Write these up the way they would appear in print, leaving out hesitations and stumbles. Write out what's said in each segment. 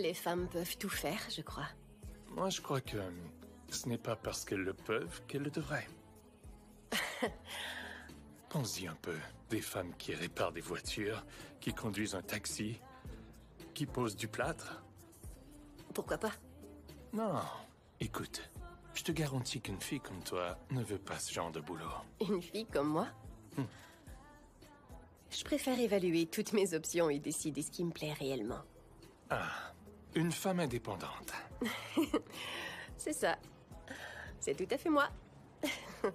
Les femmes peuvent tout faire, je crois. Moi, je crois que ce n'est pas parce qu'elles le peuvent qu'elles le devraient. Pense-y un peu. Des femmes qui réparent des voitures, qui conduisent un taxi, qui posent du plâtre. Pourquoi pas? Non. Écoute, je te garantis qu'une fille comme toi ne veut pas ce genre de boulot. Une fille comme moi? Je préfère évaluer toutes mes options et décider ce qui me plaît réellement. Ah, une femme indépendante. C'est ça. C'est tout à fait moi.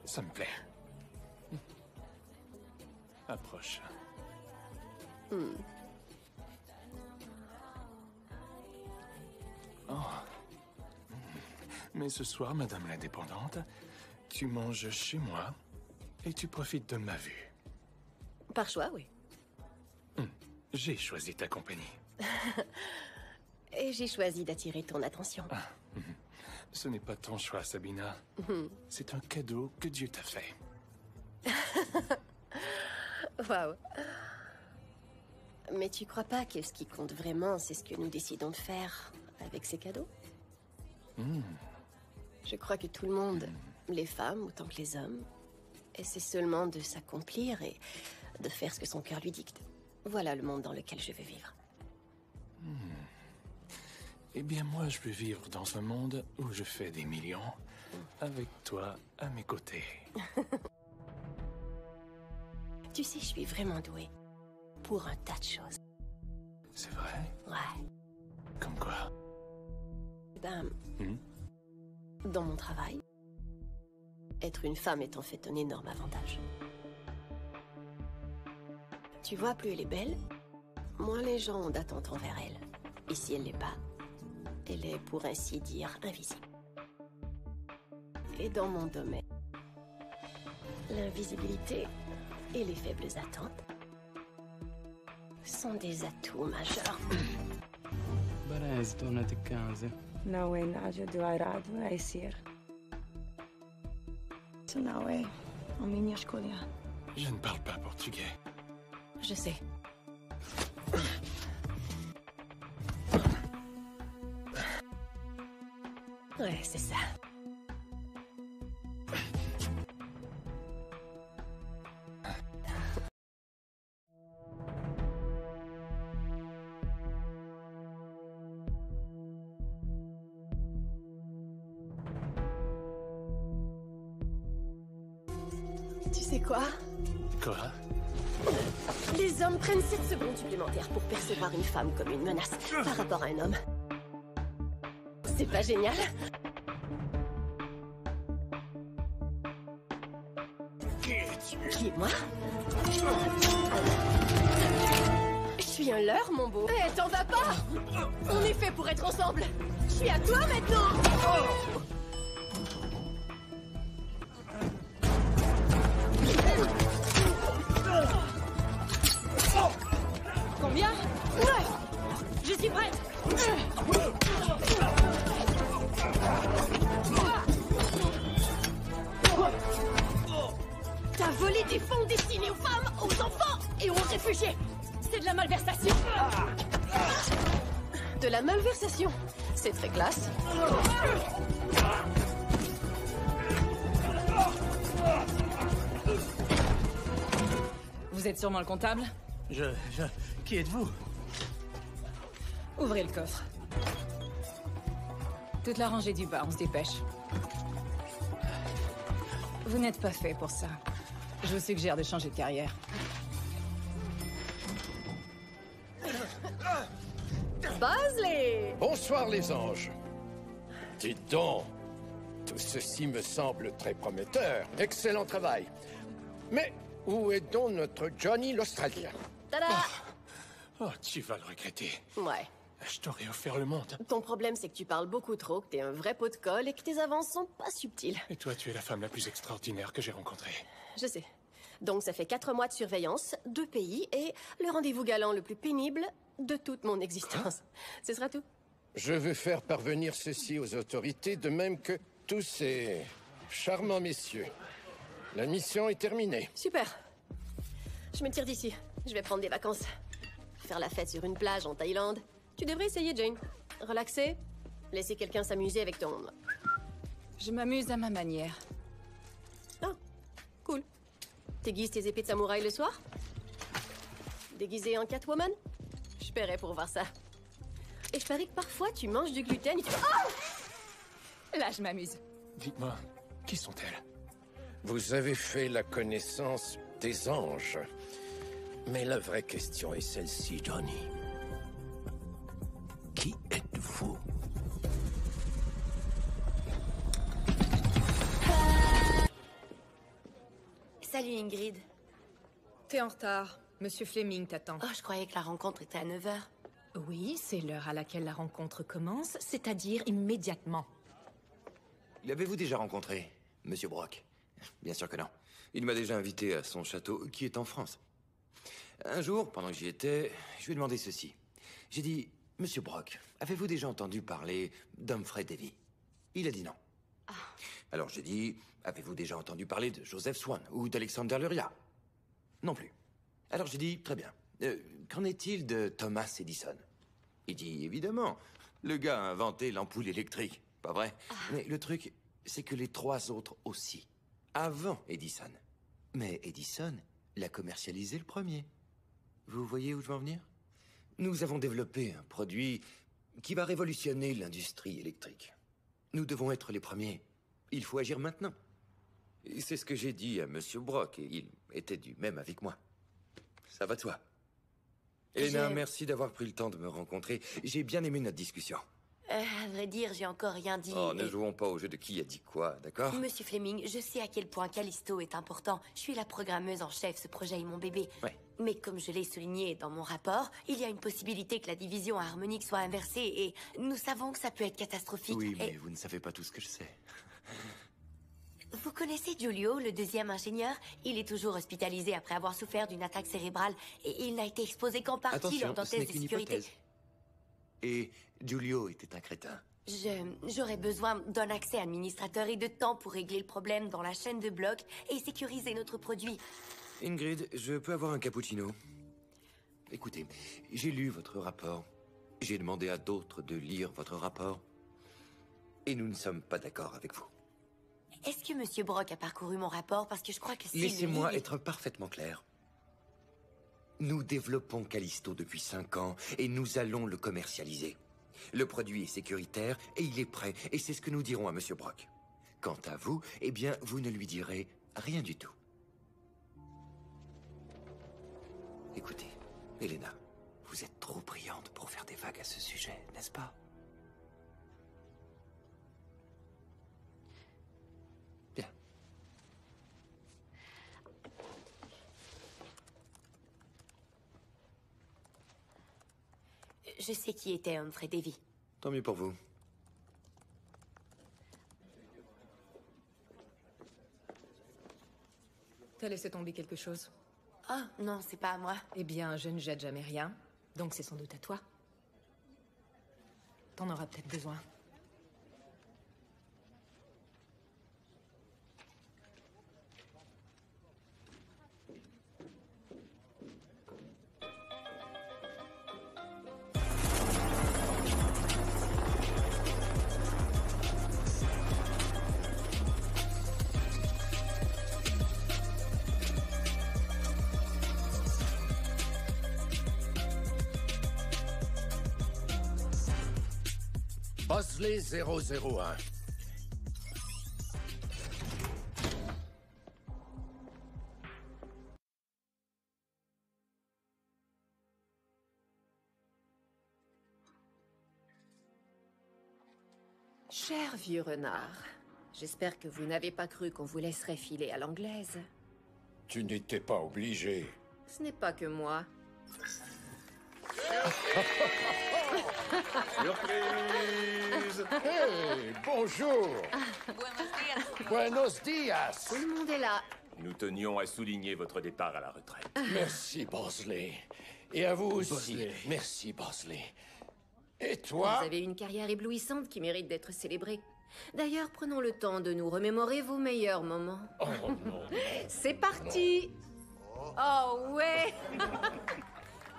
Ça me plaît. Approche. Oh. Mais ce soir, Madame l'indépendante, tu manges chez moi et tu profites de ma vue. Par choix, oui. J'ai choisi ta compagnie. Et j'ai choisi d'attirer ton attention. Ce n'est pas ton choix, Sabina. C'est un cadeau que Dieu t'a fait. Waouh. Mais tu crois pas que ce qui compte vraiment, c'est ce que nous décidons de faire avec ces cadeaux? Je crois que tout le monde, les femmes autant que les hommes, essaie seulement de s'accomplir et de faire ce que son cœur lui dicte. Voilà le monde dans lequel je veux vivre. Eh bien, moi, je veux vivre dans un monde où je fais des millions, avec toi à mes côtés. Tu sais, je suis vraiment douée pour un tas de choses. C'est vrai? Ouais. Comme quoi? Ben, dans mon travail, être une femme est en fait un énorme avantage. Tu vois, plus elle est belle, moins les gens ont d'attente envers elle. Et si elle l'est pas, elle est, pour ainsi dire, invisible. Et dans mon domaine, l'invisibilité et les faibles attentes sont des atouts majeurs. برز دونة الكنزة ناوي عجد وعراد وعيسير ناوي أمين يشكوليا. Je ne parle pas portugais. Je sais. Ouais, c'est ça. Tu sais quoi? Quoi? Les hommes prennent 7 secondes supplémentaires pour percevoir une femme comme une menace par rapport à un homme. C'est pas génial? Qui est moi? Je suis un leurre, mon beau. Eh, t'en vas pas? On est fait pour être ensemble. Je suis à toi maintenant. Combien? 9. Je suis prête. T'as volé des fonds destinés aux femmes, aux enfants et aux réfugiés. C'est de la malversation. De la malversation. C'est très classe. Vous êtes sûrement le comptable? Qui êtes-vous? Ouvrez le coffre. Toute la rangée du bas, on se dépêche. Vous n'êtes pas fait pour ça. Je vous suggère de changer de carrière. Bosley! Bonsoir les anges. Dites donc, tout ceci me semble très prometteur. Excellent travail. Mais où est donc notre Johnny l'Australien? Tada! Oh, tu vas le regretter. Ouais. Je t'aurais offert le monde. Ton problème, c'est que tu parles beaucoup trop, que t'es un vrai pot de colle et que tes avances sont pas subtiles. Et toi, tu es la femme la plus extraordinaire que j'ai rencontrée. Je sais. Donc ça fait 4 mois de surveillance, 2 pays et le rendez-vous galant le plus pénible de toute mon existence. Ce sera tout. Je veux faire parvenir ceci aux autorités, de même que tous ces charmants messieurs. La mission est terminée. Super. Je me tire d'ici. Je vais prendre des vacances. Faire la fête sur une plage en Thaïlande. Tu devrais essayer, Jane. Relaxé? Laissez quelqu'un s'amuser avec ton... Je m'amuse à ma manière. Ah, cool. T'aiguises tes épées de samouraï le soir? Déguisé en Catwoman? Je paierais pour voir ça. Et je parie que parfois tu manges du gluten et tu... Oh! Là, je m'amuse. Dites-moi, qui sont-elles? Vous avez fait la connaissance des anges. Mais la vraie question est celle-ci, Johnny. Qui êtes-vous? Salut Ingrid. T'es en retard. Monsieur Fleming t'attend. Oh, je croyais que la rencontre était à 9 h. Oui, c'est l'heure à laquelle la rencontre commence, c'est-à-dire immédiatement. L'avez-vous déjà rencontré, Monsieur Brock? Bien sûr que non. Il m'a déjà invité à son château, qui est en France. Un jour, pendant que j'y étais, je lui ai demandé ceci. J'ai dit, Monsieur Brock, avez-vous déjà entendu parler d'Humphrey Davy? Il a dit non. Alors j'ai dit, avez-vous déjà entendu parler de Joseph Swan ou d'Alexander Luria? Non plus. Alors j'ai dit, très bien. Qu'en est-il de Thomas Edison? Il dit, évidemment, le gars a inventé l'ampoule électrique, pas vrai? Mais le truc, c'est que les trois autres aussi, avant Edison. Mais Edison l'a commercialisé le premier. Vous voyez où je veux en venir? Nous avons développé un produit qui va révolutionner l'industrie électrique. Nous devons être les premiers. Il faut agir maintenant. Et c'est ce que j'ai dit à Monsieur Brock, et il était du même avec moi. Ça va de soi. Elena, merci d'avoir pris le temps de me rencontrer. J'ai bien aimé notre discussion. À vrai dire, j'ai encore rien dit. Oh, ne jouons pas au jeu de qui a dit quoi, d'accord? Monsieur Fleming, je sais à quel point Callisto est important. Je suis la programmeuse en chef, ce projet est mon bébé. Ouais. Mais comme je l'ai souligné dans mon rapport, il y a une possibilité que la division harmonique soit inversée et nous savons que ça peut être catastrophique. Oui, mais Et vous ne savez pas tout ce que je sais. vous connaissez Giulio, le deuxième ingénieur? Il est toujours hospitalisé après avoir souffert d'une attaque cérébrale et il n'a été exposé qu'en partie Attention, lors d'un ce n'est test de qu'une sécurité. hypothèse. Et Giulio était un crétin. J'aurais besoin d'un accès administrateur et de temps pour régler le problème dans la chaîne de blocs et sécuriser notre produit. Ingrid, je peux avoir un cappuccino? Écoutez, j'ai lu votre rapport. J'ai demandé à d'autres de lire votre rapport. Et nous ne sommes pas d'accord avec vous. Est-ce que Monsieur Brock a parcouru mon rapport? Parce que je crois que si... Laissez-moi être parfaitement clair. Nous développons Callisto depuis 5 ans et nous allons le commercialiser. Le produit est sécuritaire et il est prêt. Et c'est ce que nous dirons à Monsieur Brock. Quant à vous, eh bien, vous ne lui direz rien du tout. Écoutez, Elena, vous êtes trop brillante pour faire des vagues à ce sujet, n'est-ce pas? Bien. Je sais qui était Humphrey Davy. Tant mieux pour vous. T'as laissé tomber quelque chose? Oh, non, c'est pas à moi. Eh bien, je ne jette jamais rien, donc c'est sans doute à toi. T'en auras peut-être besoin. Bosley 001. Cher vieux renard, j'espère que vous n'avez pas cru qu'on vous laisserait filer à l'anglaise. Tu n'étais pas obligé. Ce n'est pas que moi. Surprise! Hey, bonjour! Buenos dias! Tout le monde est là. Nous tenions à souligner votre départ à la retraite. Merci, Bosley. Et à vous aussi. Bosley. Merci, Bosley. Et toi? Vous avez une carrière éblouissante qui mérite d'être célébrée. D'ailleurs, prenons le temps de nous remémorer vos meilleurs moments. Oh non. C'est parti! Oh ouais!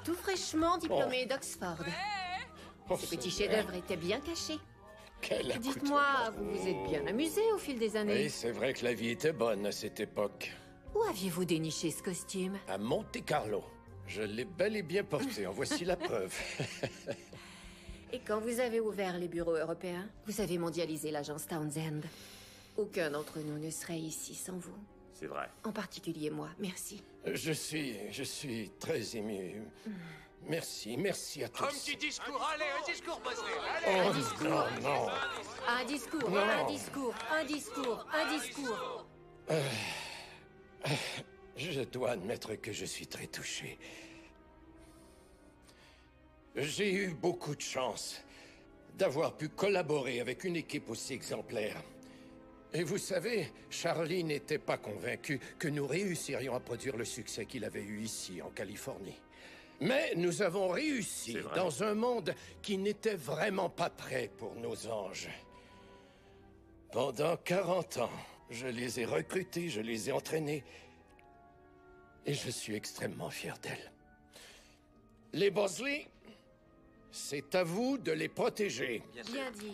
Tout fraîchement diplômé d'Oxford. Oh, Ces petits c'est chefs-d'œuvre étaient bien cachés. Quel accoutrement. Dites-moi, vous vous êtes bien amusé au fil des années? Oui, c'est vrai que la vie était bonne à cette époque. Où aviez-vous déniché ce costume? À Monte-Carlo. Je l'ai bel et bien porté, en voici la preuve. Et quand vous avez ouvert les bureaux européens, vous avez mondialisé l'agence Townsend. Aucun d'entre nous ne serait ici sans vous. C'est vrai. En particulier moi, merci. Je suis très ému. Merci à tous. Un petit discours, allez, un discours, Bosley. Oh, non, non. Un discours, Non. un discours, un discours, un discours. Je dois admettre que je suis très touché. J'ai eu beaucoup de chance d'avoir pu collaborer avec une équipe aussi exemplaire. Et vous savez, Charlie n'était pas convaincu que nous réussirions à produire le succès qu'il avait eu ici, en Californie. Mais nous avons réussi C'est vrai. dans un monde qui n'était vraiment pas prêt pour nos anges. Pendant 40 ans, je les ai recrutés, je les ai entraînés, et je suis extrêmement fier d'elles. Les Bosley, c'est à vous de les protéger. Bien dit.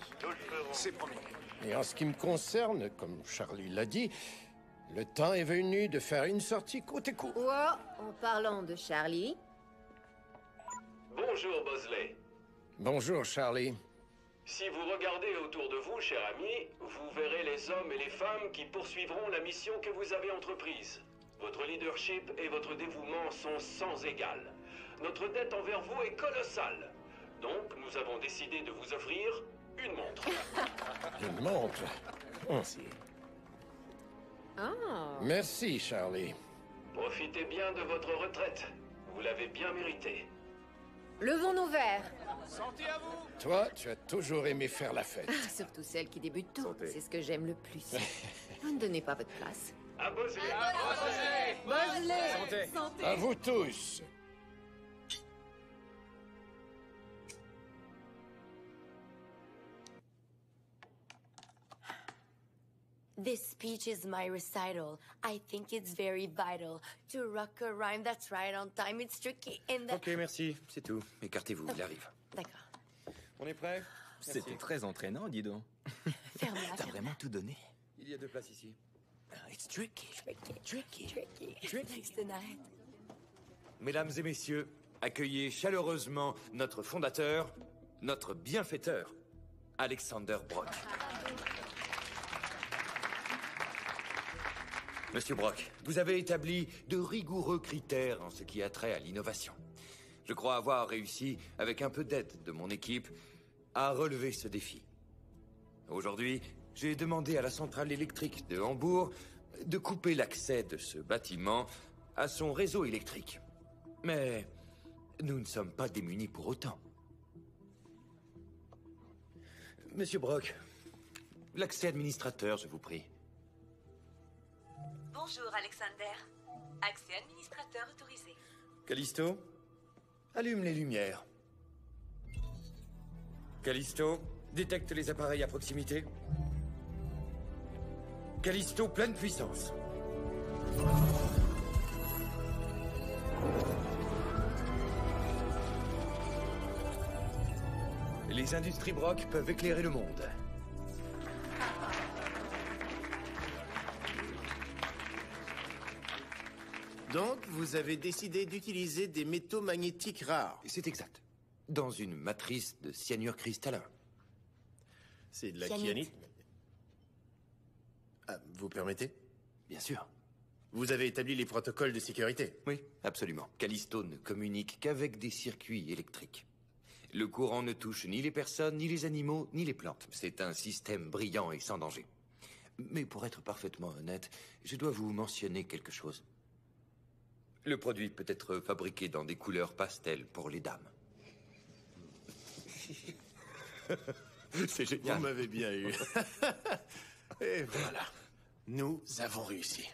C'est promis. Et en ce qui me concerne, comme Charlie l'a dit, le temps est venu de faire une sortie côte à côte. Oh, en parlant de Charlie, Bonjour Bosley. Bonjour, Charlie. Si vous regardez autour de vous, cher ami, vous verrez les hommes et les femmes qui poursuivront la mission que vous avez entreprise. Votre leadership et votre dévouement sont sans égal. Notre dette envers vous est colossale. Donc, nous avons décidé de vous offrir une montre. Une montre. Merci. oh, Merci, Charlie. Profitez bien de votre retraite. Vous l'avez bien méritée. levons nos verres. Santé à vous. Toi, tu as toujours aimé faire la fête. Surtout celles qui débutent tôt. Santé. C'est ce que j'aime le plus. Vous ne donnez pas votre place. À Bosley. Bosley, santé. À vous tous. This speech is my recital. I think it's very vital to rock a rhyme that's right on time. It's tricky in the... Ok, merci, c'est tout. Écartez-vous, il arrive. D'accord. On est prêt? C'était très entraînant, dis donc. Ferme-la. T'as vraiment tout donné. Il y a 2 places ici. It's tricky. Tricky. Next arrête. Mesdames et messieurs, accueillez chaleureusement notre fondateur, notre bienfaiteur, Alexander Brock. Monsieur Brock, vous avez établi de rigoureux critères en ce qui a trait à l'innovation. Je crois avoir réussi, avec un peu d'aide de mon équipe, à relever ce défi. Aujourd'hui, j'ai demandé à la centrale électrique de Hambourg de couper l'accès de ce bâtiment à son réseau électrique. Mais nous ne sommes pas démunis pour autant. Monsieur Brock, l'accès administrateur, je vous prie. Bonjour, Alexander. Accès administrateur autorisé. Callisto, allume les lumières. Callisto, détecte les appareils à proximité. Callisto, pleine puissance. Les industries Brock peuvent éclairer le monde. Donc, vous avez décidé d'utiliser des métaux magnétiques rares. C'est exact. Dans une matrice de cyanure cristallin. C'est de la Cyanite. kyanite. Ah, vous permettez? Bien sûr. Vous avez établi les protocoles de sécurité. Oui, absolument. Callisto ne communique qu'avec des circuits électriques. Le courant ne touche ni les personnes, ni les animaux, ni les plantes. C'est un système brillant et sans danger. Mais pour être parfaitement honnête, je dois vous mentionner quelque chose. Le produit peut être fabriqué dans des couleurs pastel pour les dames. C'est génial. Vous m'avez bien eu. Et voilà. Nous avons réussi.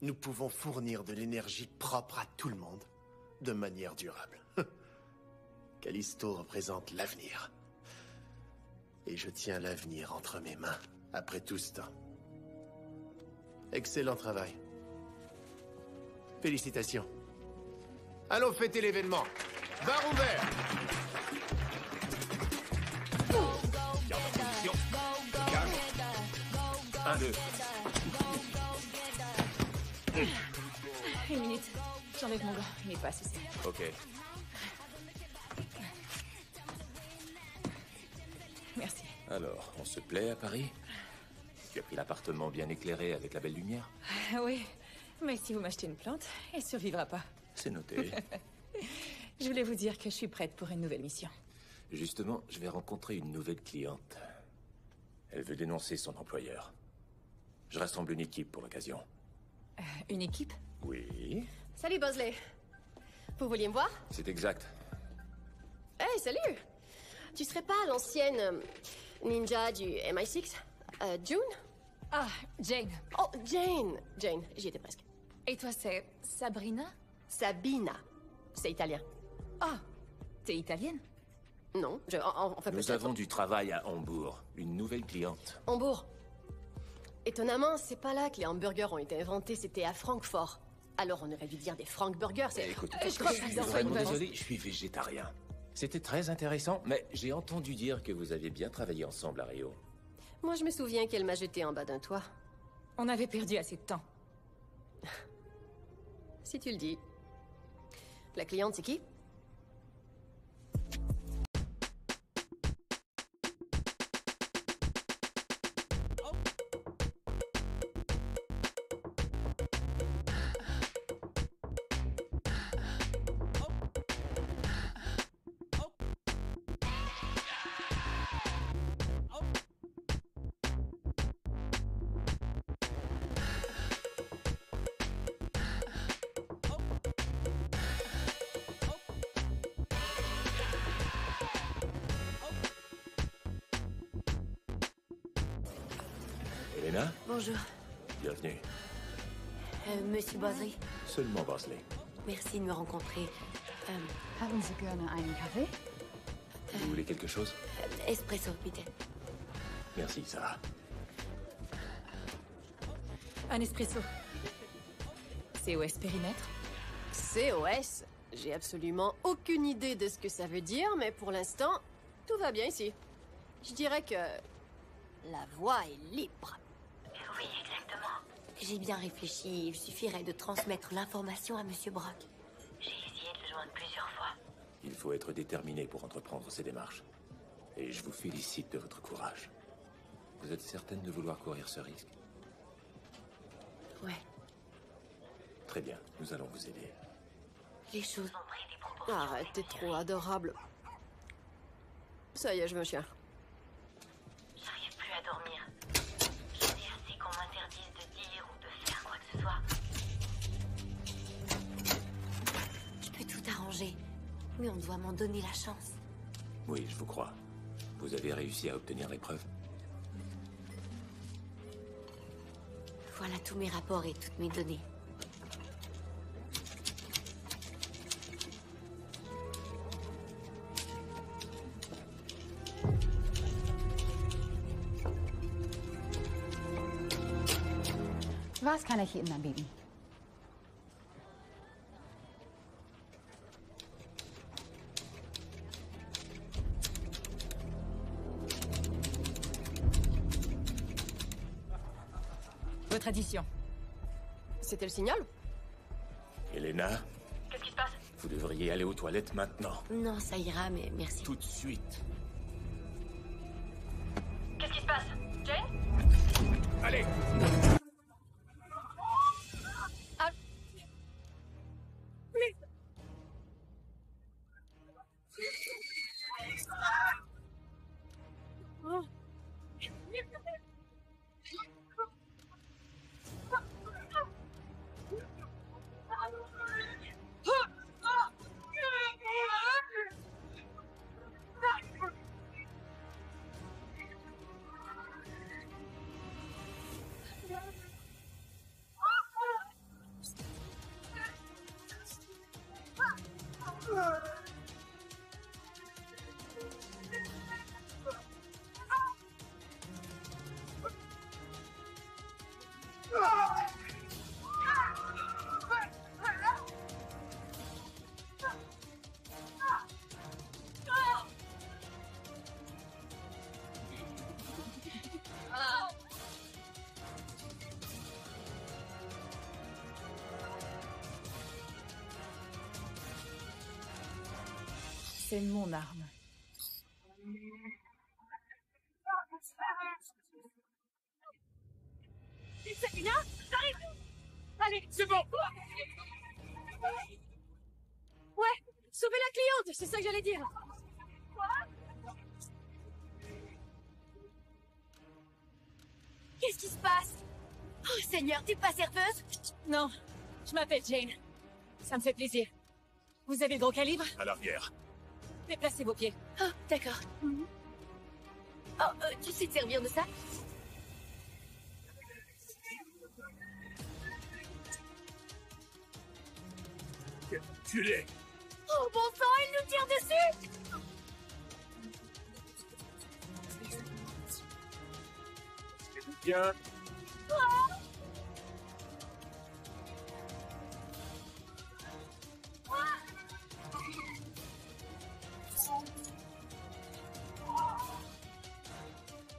Nous pouvons fournir de l'énergie propre à tout le monde, de manière durable. Callisto représente l'avenir. Et je tiens l'avenir entre mes mains, après tout ce temps. Excellent travail. Félicitations. Allons fêter l'événement. Bar ouvert. 1, 2. Une minute. J'enlève mon gant. Il n'est pas assez serré. Ok. Merci. Alors, on se plaît à Paris? Tu as pris l'appartement bien éclairé avec la belle lumière? Oui, mais si vous m'achetez une plante, elle survivra pas. C'est noté. Je voulais vous dire que je suis prête pour une nouvelle mission. Justement, je vais rencontrer une nouvelle cliente. Elle veut dénoncer son employeur. Je rassemble une équipe pour l'occasion. Une équipe? Oui. Salut, Bosley. Vous vouliez me voir? C'est exact. Hey, salut! Tu serais pas l'ancienne ninja du MI6? June? Ah, Jane. Oh, Jane! Jane, j'y étais presque. Et toi, c'est Sabrina? Sabina. C'est italien. Ah, t'es italienne? Non, enfin Nous avons du travail à Hambourg. Une nouvelle cliente. Hambourg. Étonnamment, c'est pas là que les hamburgers ont été inventés, c'était à Francfort. Alors on aurait dû dire des Frank Burgers, c'est... Écoute, je crois que je suis vraiment désolé, je suis végétarien. C'était très intéressant, mais j'ai entendu dire que vous aviez bien travaillé ensemble à Rio. Moi, je me souviens qu'elle m'a jeté en bas d'un toit. On avait perdu assez de temps. Si tu le dis. La cliente, c'est qui? Elena? Bonjour. Bienvenue. Monsieur Bosley, Seulement Bosley. merci de me rencontrer. Haben Sie gerne einen Kaffee? Vous voulez quelque chose? Espresso, bitte. Merci, Sarah. Un espresso. COS périmètre? COS? J'ai absolument aucune idée de ce que ça veut dire, mais pour l'instant, tout va bien ici. Je dirais que la voie est libre. Oui, exactement. J'ai bien réfléchi. Il suffirait de transmettre l'information à Monsieur Brock. J'ai essayé de le joindre plusieurs fois. Il faut être déterminé pour entreprendre ces démarches. Et je vous félicite de votre courage. Vous êtes certaine de vouloir courir ce risque? Ouais. Très bien, nous allons vous aider. Les choses ont pris des proportions. Arrête, t'es trop adorable. Ça y est, je me chien. J'arrive plus à dormir. J'en ai assez qu'on m'interdise de dire ou de faire quoi que ce soit. Je peux tout arranger, mais on doit m'en donner la chance. Oui, je vous crois. Vous avez réussi à obtenir les preuves? Voilà tous mes rapports et toutes mes données. Was kann ich Ihnen anbieten? Votre addition. C'était le signal? Elena? Qu'est-ce qui se passe? Vous devriez aller aux toilettes maintenant. Non, ça ira, mais merci. Tout de suite. Qu'est-ce qui se passe? Jane? Allez! C'est mon arme. Sabina, j'arrive. Allez, c'est bon. Ouais, sauver la cliente, c'est ça que j'allais dire. Quoi? Qu'est-ce qui se passe? Oh Seigneur, t'es pas serveuse? Non, je m'appelle Jane. Ça me fait plaisir. Vous avez le gros calibre? À l'arrière. Déplacez vos pieds. Oh, d'accord. Oh, tu sais te servir de ça? Tuez-les. Oh bon sang, il nous tire dessus! Bien.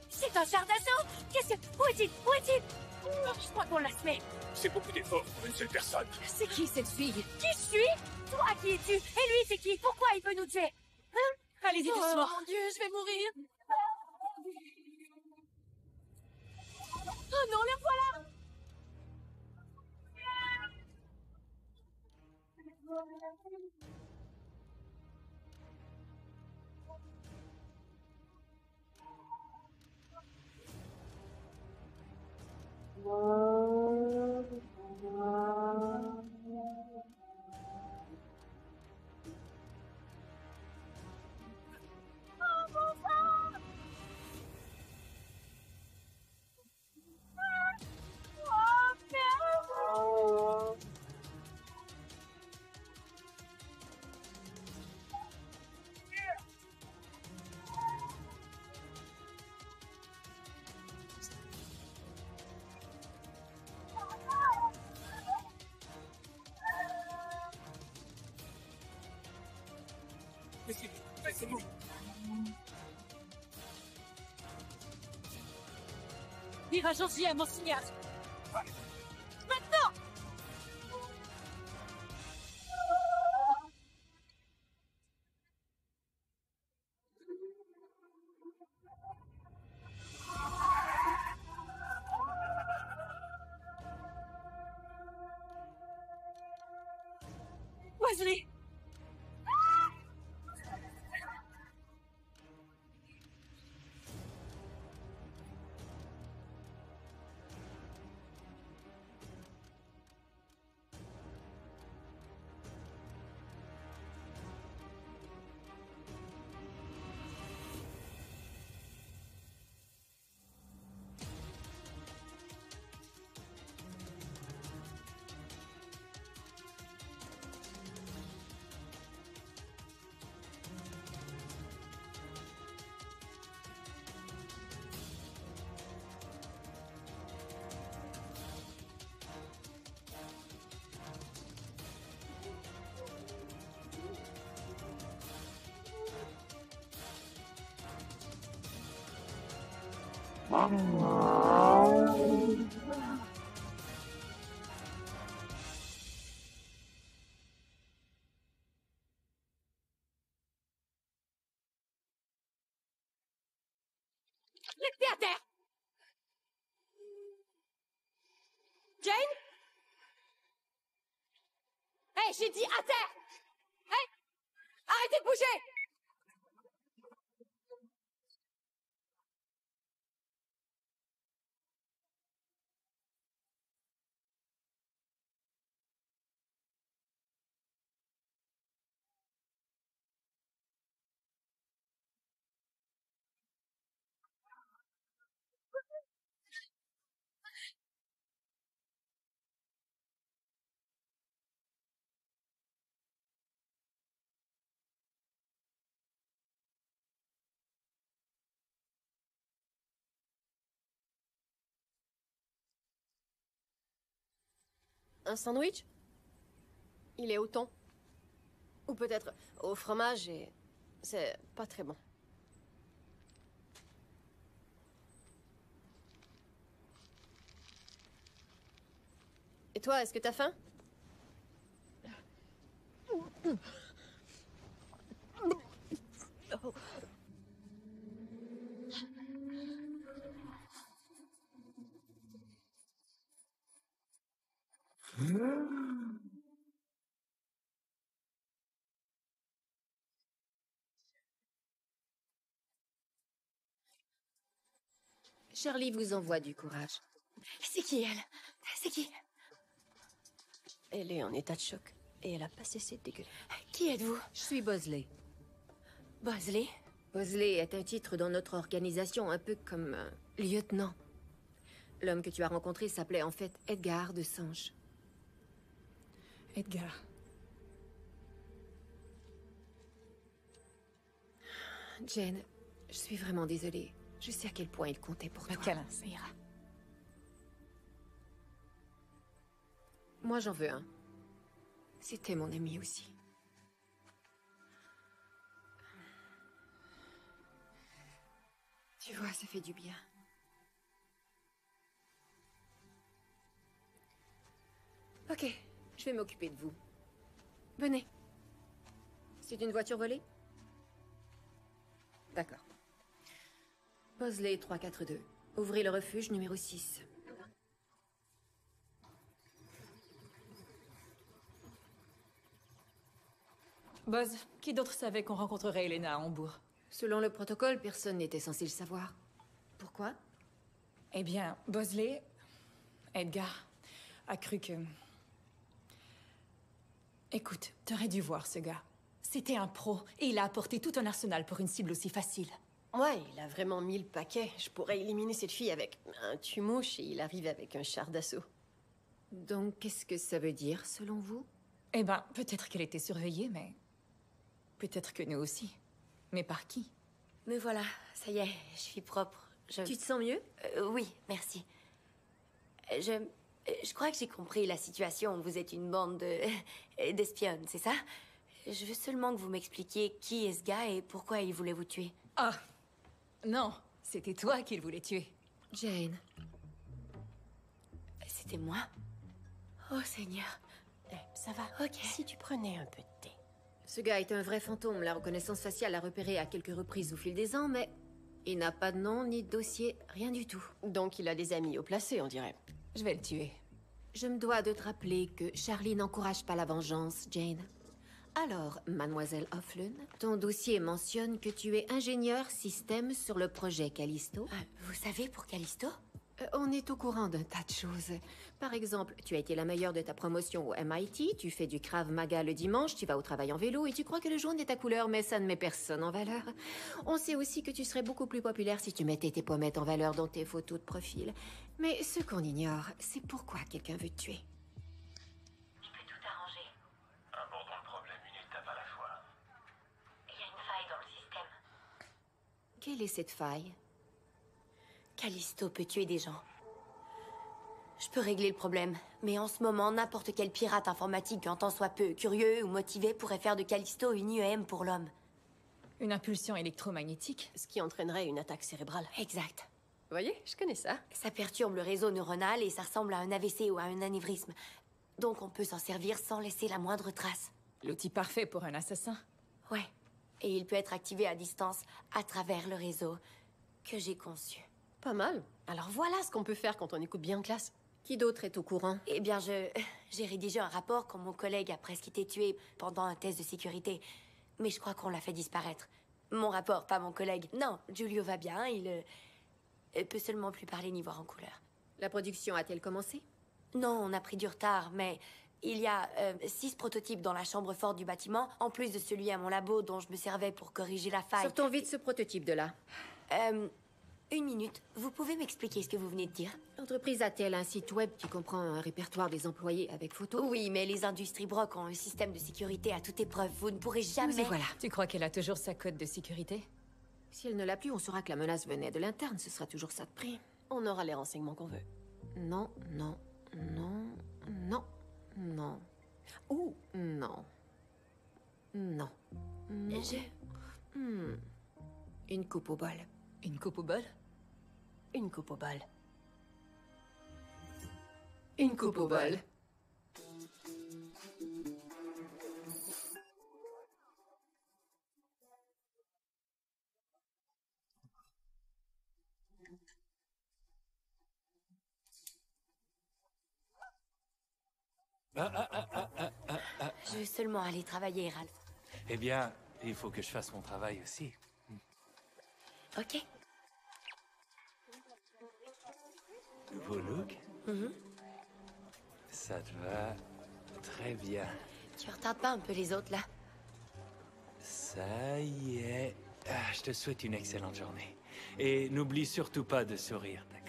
C'est un char d'assaut! Qu'est-ce que... Où est-il? Où est-il? Oh, je crois qu'on l'a semé. C'est beaucoup d'efforts pour une seule personne. C'est qui cette fille? Qui je suis? Toi, qui es-tu? Et lui, c'est qui? Pourquoi il peut nous tuer? Hein? Allez-y doucement. Oh mon Dieu, je vais mourir. Oh non, le voilà! Laissez-nous. Virage à mon signal. Maintenant! Wesley! Les pieds à terre! Jane? Hey, j'ai dit à terre! Hey! Arrêtez de bouger! Un sandwich? Il est au thon. Ou peut-être au fromage et... c'est pas très bon. Et toi, est-ce que t'as faim? Charlie vous envoie du courage. C'est qui, elle? C'est qui? Elle est en état de choc. Et elle a pas cessé de dégueuler. Qui êtes-vous? Je suis Bosley. Bosley? Bosley est un titre dans notre organisation, un peu comme lieutenant. L'homme que tu as rencontré s'appelait en fait Edgar de Sanche. Edgar. Jane, je suis vraiment désolée. Je sais à quel point il comptait pour toi. Câlin, ça ira. Moi, j'en veux un. C'était mon ami aussi. Tu vois, ça fait du bien. Ok, je vais m'occuper de vous. Venez. C'est une voiture volée? D'accord. Bosley 342. Ouvrez le refuge numéro 6. Buzz, qui d'autre savait qu'on rencontrerait Elena à Hambourg? Selon le protocole, personne n'était censé le savoir. Pourquoi? Eh bien, Bosley, Edgar, a cru que... Écoute, t'aurais dû voir ce gars. C'était un pro, et il a apporté tout un arsenal pour une cible aussi facile. Ouais, il a vraiment mis le paquet. Je pourrais éliminer cette fille avec un tue-mouche et il arrive avec un char d'assaut. Donc, qu'est-ce que ça veut dire, selon vous? Eh ben, peut-être qu'elle était surveillée, mais... peut-être que nous aussi. Mais par qui? Me voilà, ça y est, je suis propre. Tu te sens mieux? Oui, merci. Je crois que j'ai compris la situation. Vous êtes une bande d'espionnes, c'est ça? Je veux seulement que vous m'expliquiez qui est ce gars et pourquoi il voulait vous tuer. Ah! Non, c'était toi qu'il voulait tuer. Jane. C'était moi? Oh, Seigneur. Ça va. Ok. Si tu prenais un peu de thé. Ce gars est un vrai fantôme. La reconnaissance faciale l'a repéré à quelques reprises au fil des ans, mais il n'a pas de nom ni de dossier, rien du tout. Donc il a des amis au placé, on dirait. Je vais le tuer. Je me dois de te rappeler que Charlie n'encourage pas la vengeance, Jane. Alors, mademoiselle O'Flynn, ton dossier mentionne que tu es ingénieur système sur le projet Callisto. Vous savez pour Callisto? On est au courant d'un tas de choses. Par exemple, tu as été la meilleure de ta promotion au MIT, tu fais du Krav Maga le dimanche, tu vas au travail en vélo et tu crois que le jaune est ta couleur, mais ça ne met personne en valeur. On sait aussi que tu serais beaucoup plus populaire si tu mettais tes pommettes en valeur dans tes photos de profil. Mais ce qu'on ignore, c'est pourquoi quelqu'un veut te tuer. Je peux tout arranger. Abordons le problème une étape à la fois. Il y a une faille dans le système. Quelle est cette faille? Callisto peut tuer des gens. Je peux régler le problème, mais en ce moment, n'importe quel pirate informatique, en tant soit peu curieux ou motivé, pourrait faire de Callisto une IEM pour l'homme. Une impulsion électromagnétique? Ce qui entraînerait une attaque cérébrale. Exact. Vous voyez, je connais ça. Ça perturbe le réseau neuronal et ça ressemble à un AVC ou à un anévrisme. Donc on peut s'en servir sans laisser la moindre trace. L'outil parfait pour un assassin. Ouais. Et il peut être activé à distance à travers le réseau que j'ai conçu. Pas mal. Alors voilà ce qu'on peut faire quand on écoute bien en classe. Qui d'autre est au courant? Eh bien, j'ai rédigé un rapport quand mon collègue a presque été tué pendant un test de sécurité. Mais je crois qu'on l'a fait disparaître. Mon rapport, pas mon collègue. Non, Giulio va bien, il peut seulement plus parler ni voir en couleur. La production a-t-elle commencé? Non, on a pris du retard, mais il y a 6 prototypes dans la chambre forte du bâtiment, en plus de celui à mon labo dont je me servais pour corriger la faille. Sortons vite ce prototype de là. Une minute. Vous pouvez m'expliquer ce que vous venez de dire? L'entreprise a-t-elle un site web qui comprend un répertoire des employés avec photos? Oui, mais les industries Brock ont un système de sécurité à toute épreuve. Vous ne pourrez jamais... Nous y voilà. Tu crois qu'elle a toujours sa code de sécurité? Si elle ne l'a plus, on saura que la menace venait de l'interne. Ce sera toujours ça de prix. On aura les renseignements qu'on veut. Non, non, non, non, non. Ouh, non. Non. Non. Une coupe au bol. Une coupe au bol? Une coupe au bol. Une coupe au bol. Je veux seulement aller travailler, Ralph. Eh bien, il faut que je fasse mon travail aussi. Ok. Nouveau look? Ça te va très bien. Tu retardes pas un peu les autres, là? Ça y est. Ah, je te souhaite une excellente journée. Et n'oublie surtout pas de sourire, d'accord?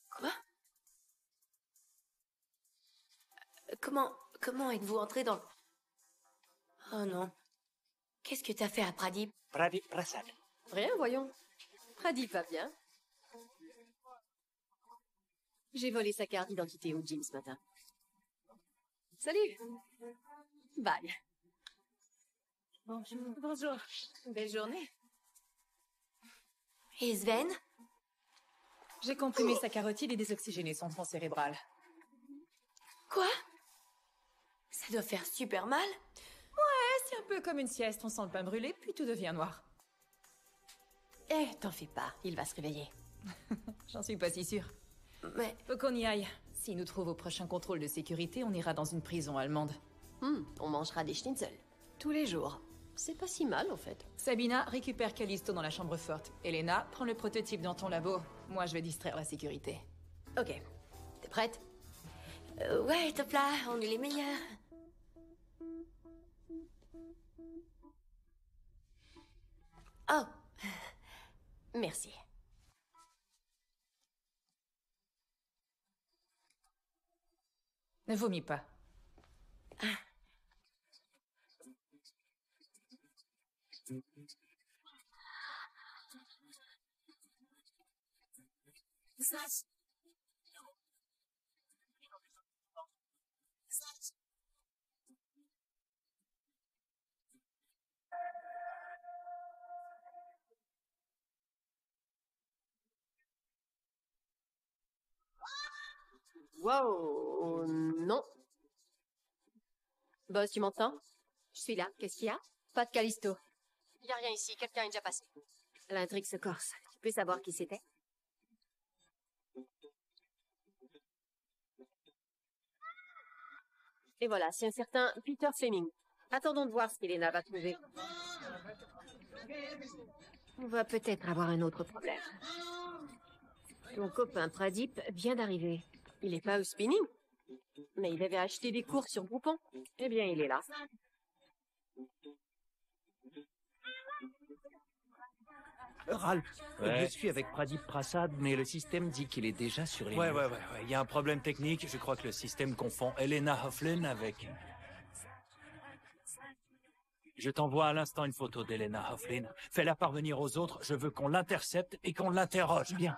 Quoi? Comment êtes-vous entré dans le... Oh non. Qu'est-ce que t'as fait à Pradip? Pradip Prasad. Rien, voyons. Pradip va bien. J'ai volé sa carte d'identité au gym ce matin. Salut. Bye. Bonjour. Bonjour. Belle journée. Et Sven? J'ai comprimé sa carotide et désoxygéné son tronc cérébral. Quoi? Ça doit faire super mal. Ouais, c'est un peu comme une sieste, on sent le pain brûlé, puis tout devient noir. Eh, t'en fais pas, il va se réveiller. J'en suis pas si sûre. Mais... Faut qu'on y aille. S'il nous trouve au prochain contrôle de sécurité, on ira dans une prison allemande. On mangera des schnitzel. Tous les jours. C'est pas si mal, en fait. Sabina, récupère Callisto dans la chambre forte. Elena, prends le prototype dans ton labo. Moi, je vais distraire la sécurité. Ok. T'es prête? Ouais, top là, on est les meilleurs. Oh. Merci. Ne vomis pas. Wow, non. Boss, tu m'entends? Je suis là. Qu'est-ce qu'il y a? Pas de Callisto. Y a rien ici, quelqu'un est déjà passé. L'intrigue se corse. Tu peux savoir qui c'était? Et voilà, c'est un certain Peter Fleming. Attendons de voir ce qu'Elena va trouver. On va peut-être avoir un autre problème. Ton copain Pradip vient d'arriver. Il est pas au spinning? Mais il avait acheté des cours sur Groupon. Eh bien, il est là. Ralph, Ouais. je suis avec Pradip Prasad, mais le système dit qu'il est déjà sur les Ouais, murs. ouais. Il y a un problème technique. Je crois que le système confond Elena Hofflin avec... Je t'envoie à l'instant une photo d'Elena Hofflin. Fais-la parvenir aux autres. Je veux qu'on l'intercepte et qu'on l'interroge. Bien.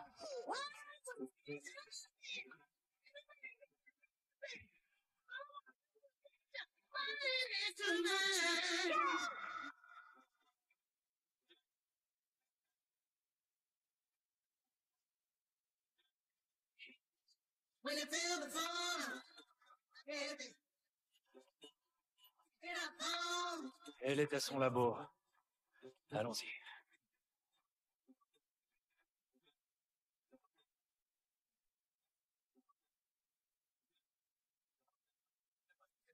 Elle est à son labo. Allons-y.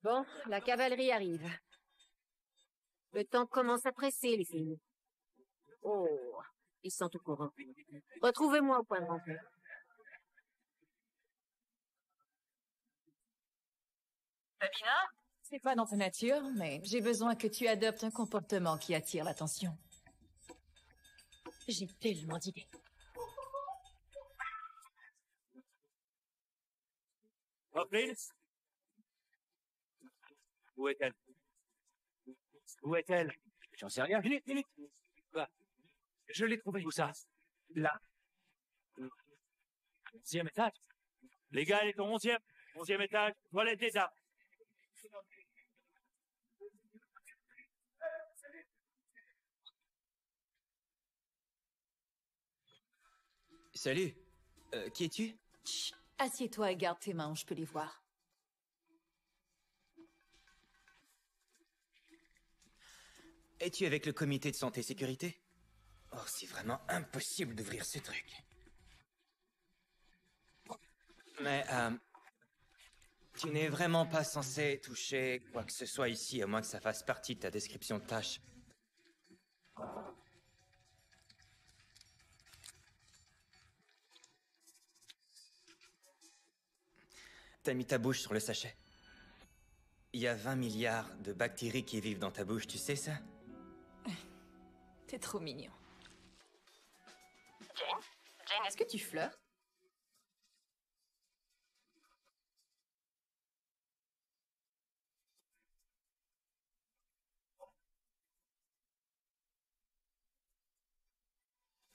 Bon, la cavalerie arrive. Le temps commence à presser, les filles. Oh, ils sont au courant. Retrouvez-moi au point de rencontre. Sabina, c'est pas dans ta nature, mais j'ai besoin que tu adoptes un comportement qui attire l'attention. J'ai tellement d'idées. Hofflin? Où est-elle? Où est-elle? J'en sais rien. Minute. Quoi? Je l'ai trouvé. Où ça? Là. 11e étage. Les gars, elle est au 11e étage. Toilette des dames. Salut. Qui es-tu? Chut, assieds-toi et garde tes mains, je peux les voir. Es-tu avec le comité de santé sécurité? Oh, c'est vraiment impossible d'ouvrir ce truc. Mais, tu n'es vraiment pas censé toucher quoi que ce soit ici, à moins que ça fasse partie de ta description de tâche. T'as mis ta bouche sur le sachet. Il y a 20 milliards de bactéries qui vivent dans ta bouche, tu sais ça? T'es trop mignon. Jane, est-ce que tu flirtes?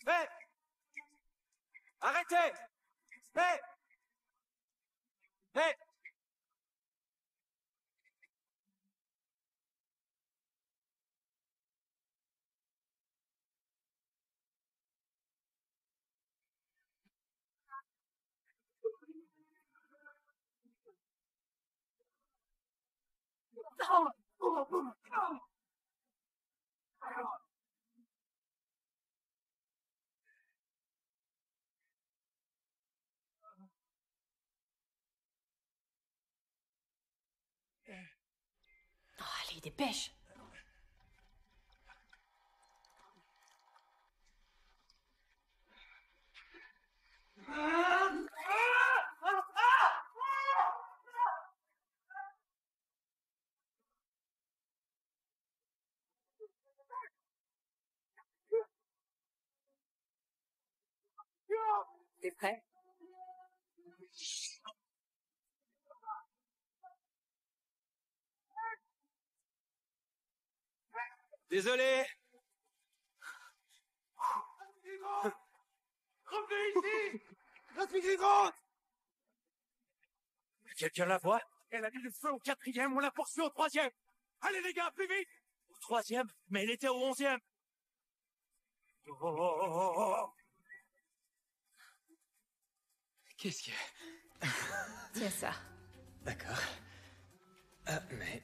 Hé! Arrêtez! Hé! Hé! Oh, allez, dépêche. T'es prêt? Désolé! Revenez ici! Respirer compte! Quelqu'un la voit? Elle a mis le feu au 4e, on l'a poursuit au 3e. Allez les gars, plus vite! Au 3e? Mais elle était au 11e. Oh. Qu'est-ce que... Tiens ça. D'accord. Mais...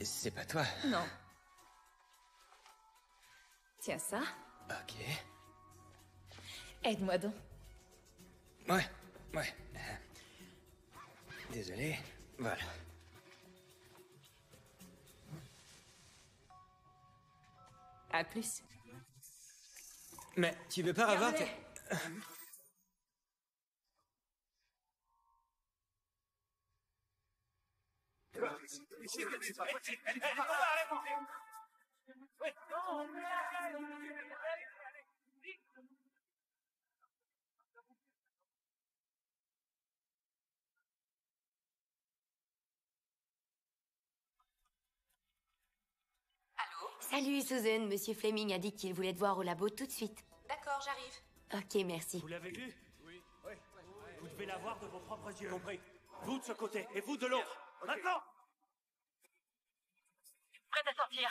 c'est pas toi. Non. Tiens ça. Ok. Aide-moi donc. Ouais. Désolé. Voilà. À plus. Mais tu veux pas revoir tes... Salut, Susan. Monsieur Fleming a dit qu'il voulait te voir au labo tout de suite. D'accord, j'arrive. Ok, merci. Vous l'avez vu? Oui. Vous devez la voir de vos propres yeux. Compris. Vous de ce côté et vous de l'autre. Maintenant! Prête à sortir.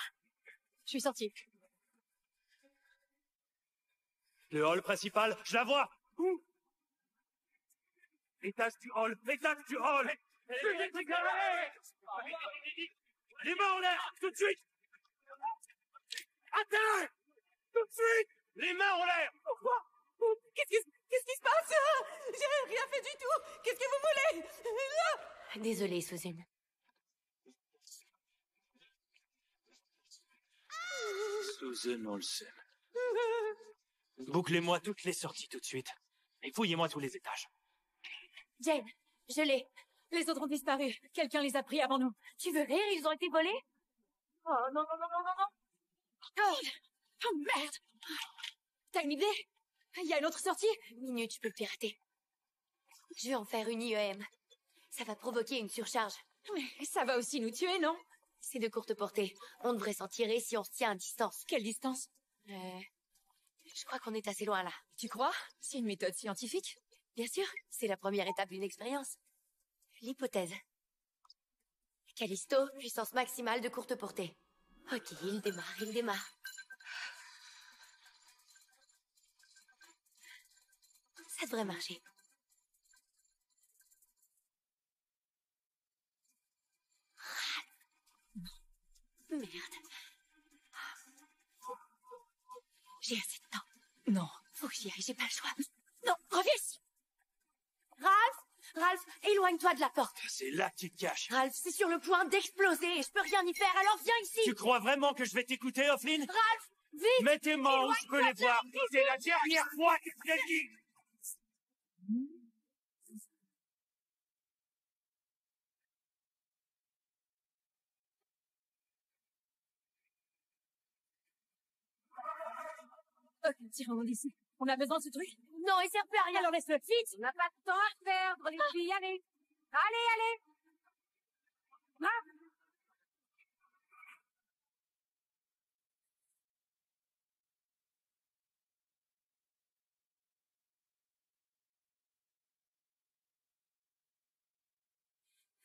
Je suis sortie. Le hall principal, je la vois! Où? L'étage du hall! L'étage du hall! Les mains en l'air! Tout de suite! Attends! Tout de suite! Les mains en l'air! Pourquoi? Qu'est-ce qui se passe? J'ai rien fait du tout! Qu'est-ce que vous voulez? Désolée, Susan. Susan Olsen. Bouclez-moi toutes les sorties tout de suite. Et fouillez-moi tous les étages. Jane, je l'ai. Les autres ont disparu. Quelqu'un les a pris avant nous. Tu veux rire? Ils ont été volés? Oh non. Oh merde! T'as une idée? Il y a une autre sortie? Minute, je peux le pirater. Je vais en faire une IEM. Ça va provoquer une surcharge. Mais ça va aussi nous tuer, non? C'est de courte portée. On devrait s'en tirer si on se tient à distance. Quelle distance? Je crois qu'on est assez loin là. Tu crois? C'est une méthode scientifique? Bien sûr, c'est la première étape d'une expérience. L'hypothèse. Callisto, puissance maximale de courte portée. Ok, il démarre. Ça devrait marcher. Merde. J'ai assez de temps. Non. Faut que j'y aille, j'ai pas le choix. Non, reviens ici. Ralph, éloigne-toi de la porte. C'est là que tu te caches. Ralph, c'est sur le point d'exploser et je peux rien y faire, alors viens ici. Tu crois vraiment que je vais t'écouter, Offlin? Ralph, vite. Mets tes mains où je peux les voir. C'est la dernière fois que je te le dis. Ok, tirons d'ici. On a besoin de ce truc? Non, il sert plus à rien. Alors laisse-le. Vite. On n'a pas de temps à perdre, les filles, allez. Allez. Ah.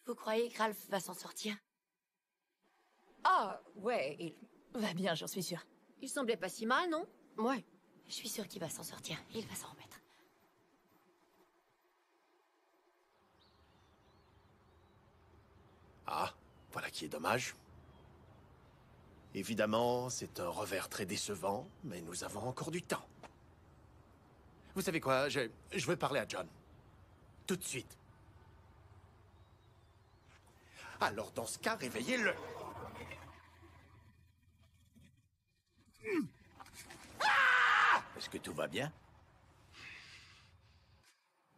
Vous croyez que Ralph va s'en sortir? Ah, ouais, il va bien, j'en suis sûre. Il semblait pas si mal, non? Ouais. Je suis sûre qu'il va s'en sortir. Il va s'en remettre. Ah, voilà qui est dommage. Évidemment, c'est un revers très décevant, mais nous avons encore du temps. Vous savez quoi, je vais parler à John. Tout de suite. Alors, dans ce cas, réveillez-le. Ah! Est-ce que tout va bien?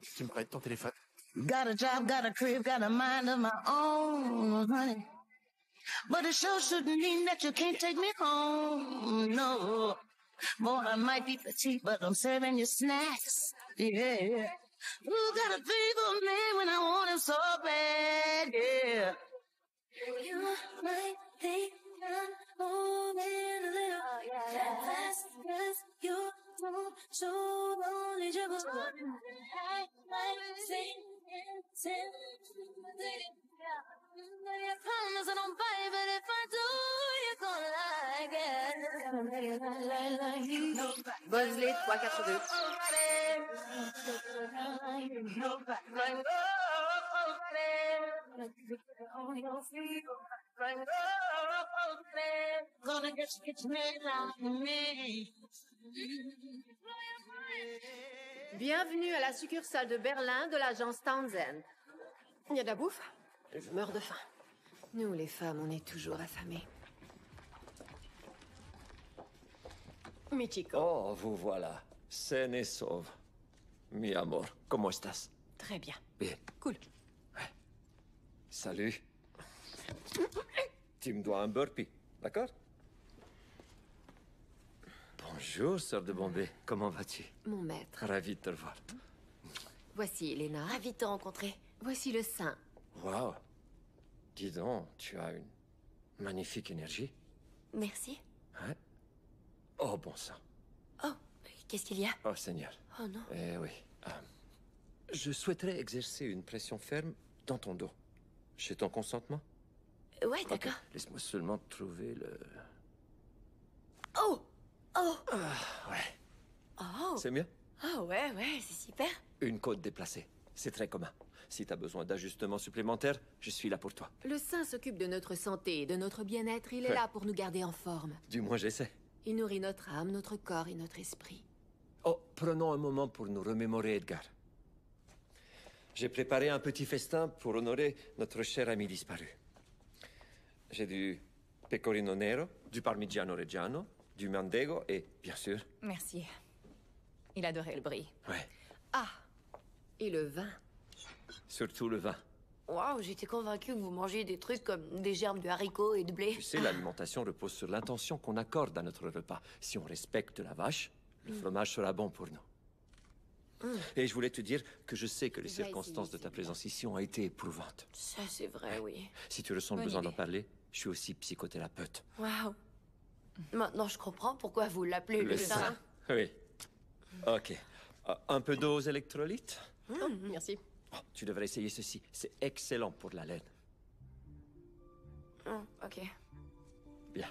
Tu me prêtes ton téléphone? Got a job, got a crib, got a mind of my own, honey. But it sure shouldn't mean that you can't take me home, no. Boy, I might be petite, but I'm serving you snacks, yeah. Ooh, got a fever man when I want him so bad, yeah. You might think I'm moving a little fast, 'cause you don't show only dribble. I might say I promise I don't bite, but if I do, you're gonna like it. Bosley, 342. Gonna get me like me. Bienvenue à la succursale de Berlin de l'agence Townsend. Il y a de la bouffe? Je meurs de faim. Nous, les femmes, on est toujours affamées. Michiko. Oh, vous voilà. Saine et sauve. Mi amor, ¿cómo estás? Très bien. Bien. Cool. Salut. Tu me dois un burpee, d'accord? Bonjour, sœur de Bombay. Comment vas-tu? Mon maître. Ravi de te revoir. Voici Elena. Ravi de te rencontrer. Voici le sein. Waouh. Dis donc, tu as une magnifique énergie. Merci. Hein? Oh, bon sang. Oh, qu'est-ce qu'il y a? Oh, Seigneur. Oh non. Eh oui. Je souhaiterais exercer une pression ferme dans ton dos. J'ai ton consentement? Ouais, d'accord. Ok, laisse-moi seulement trouver le... Oh! Oh! Ouais. Oh! C'est mieux? Oh, ouais, c'est super. Une côte déplacée. C'est très commun. Si t'as besoin d'ajustements supplémentaires, je suis là pour toi. Le sein s'occupe de notre santé et de notre bien-être. Il est Ouais. là pour nous garder en forme. Du moins, j'essaie. Il nourrit notre âme, notre corps et notre esprit. Oh, prenons un moment pour nous remémorer Edgar. J'ai préparé un petit festin pour honorer notre cher ami disparu. J'ai du pecorino nero, du parmigiano reggiano, du mandego et, bien sûr... Merci. Il adorait le brie. Ouais, Ah! Et le vin. surtout le vin. Waouh, j'étais convaincue que vous mangez des trucs comme des germes de haricots et de blé. Tu sais, l'alimentation repose sur l'intention qu'on accorde à notre repas. Si on respecte la vache, le fromage sera bon pour nous. Et je voulais te dire que je sais que les J'ai circonstances essayé, de ta présence ici ont été éprouvantes. Ça, c'est vrai, oui. Si tu ressens le Bonne besoin d'en idée. parler, je suis aussi psychothérapeute. Waouh. Maintenant, je comprends pourquoi vous l'appelez le sein. Oui. Ok. Un peu d'eau aux électrolytes? Oh, merci. Oh, tu devrais essayer ceci. C'est excellent pour la laine. Ok. Bien.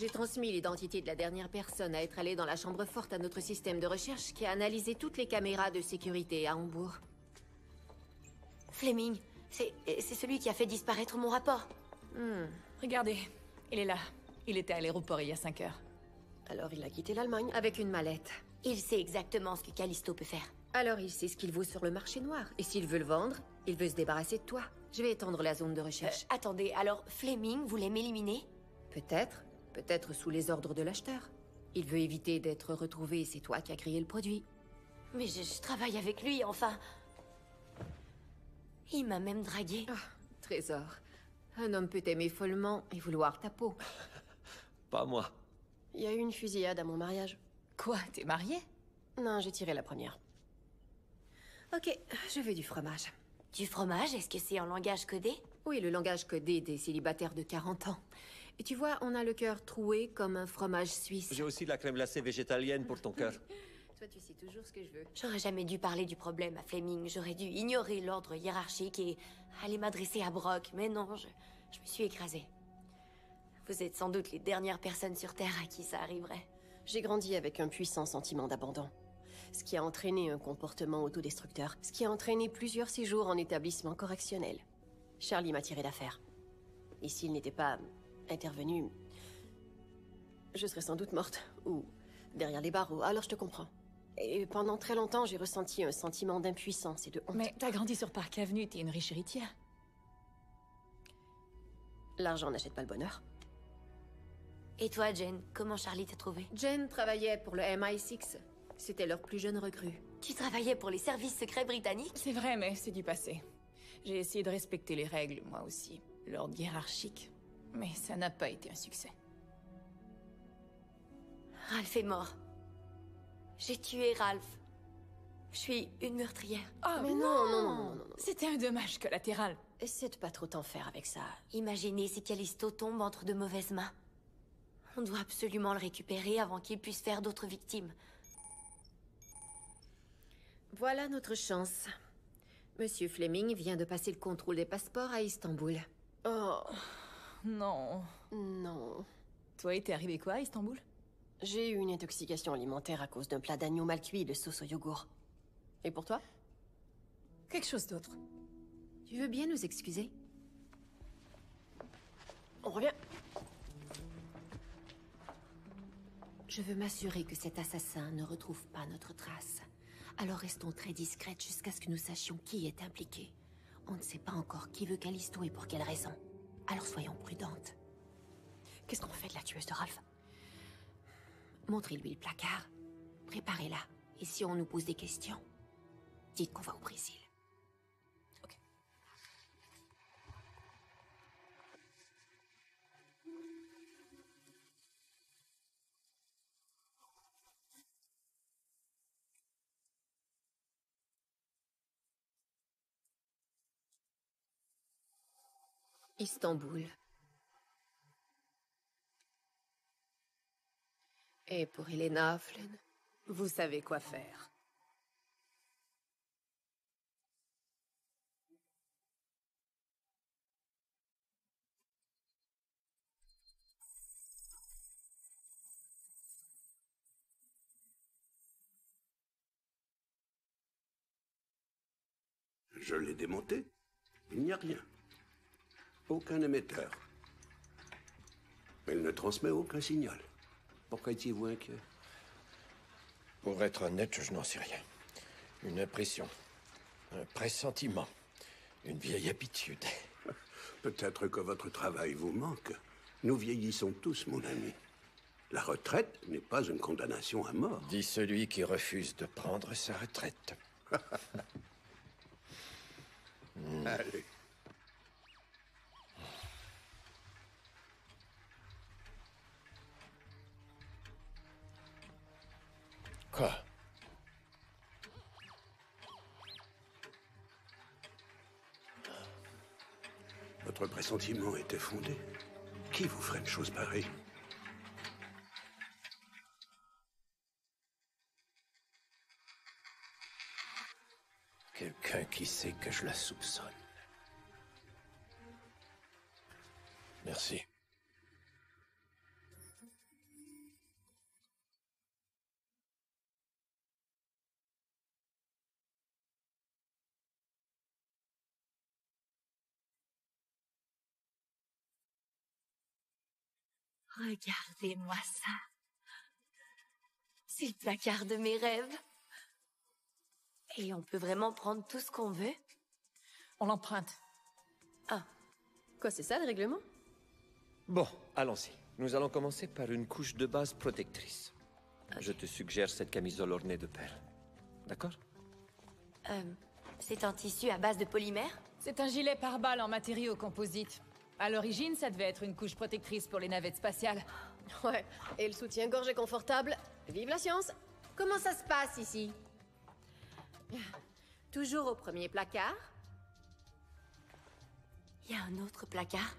J'ai transmis l'identité de la dernière personne à être allée dans la chambre forte à notre système de recherche qui a analysé toutes les caméras de sécurité à Hambourg. Fleming, c'est celui qui a fait disparaître mon rapport. Regardez, il est là. Il était à l'aéroport il y a 5 heures. Alors il a quitté l'Allemagne. Avec une mallette. Il sait exactement ce que Callisto peut faire. Alors il sait ce qu'il vaut sur le marché noir. Et s'il veut le vendre, il veut se débarrasser de toi. Je vais étendre la zone de recherche. Attendez, alors Fleming voulait m'éliminer? Peut-être. Peut-être sous les ordres de l'acheteur. Il veut éviter d'être retrouvé et c'est toi qui as créé le produit. Mais je travaille avec lui, enfin. Il m'a même dragué. Trésor. Un homme peut t'aimer follement et vouloir ta peau. Pas moi. Il y a eu une fusillade à mon mariage. Quoi, t'es mariée? Non, j'ai tiré la première. Ok, je veux du fromage. Du fromage? Est-ce que c'est en langage codé? Oui, le langage codé des célibataires de 40 ans. Et tu vois, on a le cœur troué comme un fromage suisse. J'ai aussi de la crème glacée végétalienne pour ton cœur. Toi, tu sais toujours ce que je veux. J'aurais jamais dû parler du problème à Fleming. J'aurais dû ignorer l'ordre hiérarchique et aller m'adresser à Brock. Mais non, je me suis écrasée. Vous êtes sans doute les dernières personnes sur Terre à qui ça arriverait. J'ai grandi avec un puissant sentiment d'abandon. Ce qui a entraîné un comportement autodestructeur. Ce qui a entraîné plusieurs séjours en établissement correctionnel. Charlie m'a tiré d'affaire. Et s'il n'était pas intervenu, je serais sans doute morte. Ou derrière les barreaux. Alors je te comprends. Et pendant très longtemps, j'ai ressenti un sentiment d'impuissance et de honte. Mais t'as grandi sur Park Avenue, t'es une riche héritière. L'argent n'achète pas le bonheur. Et toi, Jen, comment Charlie t'a trouvé? Jen travaillait pour le MI6. C'était leur plus jeune recrue. Tu travaillais pour les services secrets britanniques? C'est vrai, mais c'est du passé. J'ai essayé de respecter les règles, moi aussi. L'ordre hiérarchique. Mais ça n'a pas été un succès. Ralph est mort. J'ai tué Ralph. Je suis une meurtrière. Oh, mais non. C'était un dommage collatéral. Essaie de pas trop t'en faire avec ça. Imaginez si Callisto tombe entre de mauvaises mains. On doit absolument le récupérer avant qu'il puisse faire d'autres victimes. Voilà notre chance. Monsieur Fleming vient de passer le contrôle des passeports à Istanbul. Oh, non. Non. Toi, il t'est arrivé quoi à Istanbul? J'ai eu une intoxication alimentaire à cause d'un plat d'agneau mal cuit et de sauce au yogourt. Et pour toi? Quelque chose d'autre. Tu veux bien nous excuser? On revient. Je veux m'assurer que cet assassin ne retrouve pas notre trace. Alors restons très discrètes jusqu'à ce que nous sachions qui est impliqué. On ne sait pas encore qui veut Callisto et pour quelle raison. Alors soyons prudentes. Qu'est-ce qu'on fait de la tueuse de Ralph? Montrez-lui le placard. Préparez-la. Et si on nous pose des questions, dites qu'on va au Brésil. Ok. Istanbul. Et pour Elena Flynn, vous savez quoi faire. Je l'ai démonté. Il n'y a rien. Aucun émetteur. Elle ne transmet aucun signal. Pourquoi étiez-vous inquiet? Pour être honnête, je n'en sais rien. Une impression. Un pressentiment. Une vieille habitude. Peut-être que votre travail vous manque. Nous vieillissons tous, mon ami. La retraite n'est pas une condamnation à mort. Dit celui qui refuse de prendre sa retraite. Allez. Quoi? Votre pressentiment était fondé. Qui vous ferait une chose pareille? Quelqu'un qui sait que je la soupçonne. Merci. Regardez-moi ça. C'est le placard de mes rêves. Et on peut vraiment prendre tout ce qu'on veut? On l'emprunte. Ah. Quoi, c'est ça le règlement? Bon, allons-y. Nous allons commencer par une couche de base protectrice. Je te suggère cette camisole ornée de perles. D'accord? C'est un tissu à base de polymère? C'est un gilet pare-balles en matériaux composites. À l'origine, ça devait être une couche protectrice pour les navettes spatiales. Ouais, et le soutien-gorge est confortable. Vive la science! Comment ça se passe ici? Toujours au premier placard. Il y a un autre placard?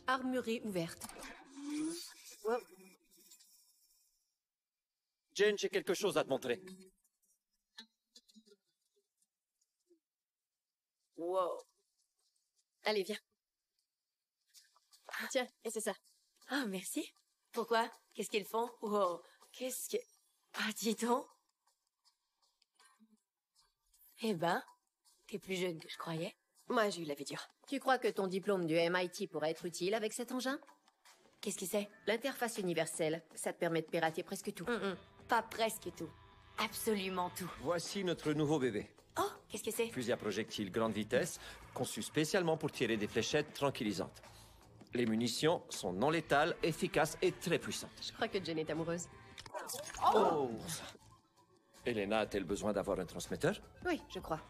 Armurerie ouverte. Jane, j'ai quelque chose à te montrer. Wow. Allez, viens. Tiens, et c'est ça. Ah, merci. Pourquoi? Qu'est-ce qu'ils font? Wow. Qu'est-ce que... Ah, dis donc. Eh ben, t'es plus jeune que je croyais. Moi, j'ai eu la vie dure. Tu crois que ton diplôme du MIT pourrait être utile avec cet engin? Qu'est-ce que c'est? L'interface universelle. Ça te permet de pirater presque tout. Pas presque tout. Absolument tout. Voici notre nouveau bébé. Oh, qu'est-ce que c'est? Fusil à projectile grande vitesse, conçu spécialement pour tirer des fléchettes tranquillisantes. Les munitions sont non létales, efficaces et très puissantes. Je crois que Jen est amoureuse. Oh! Elena a-t-elle besoin d'avoir un transmetteur? Oui, je crois.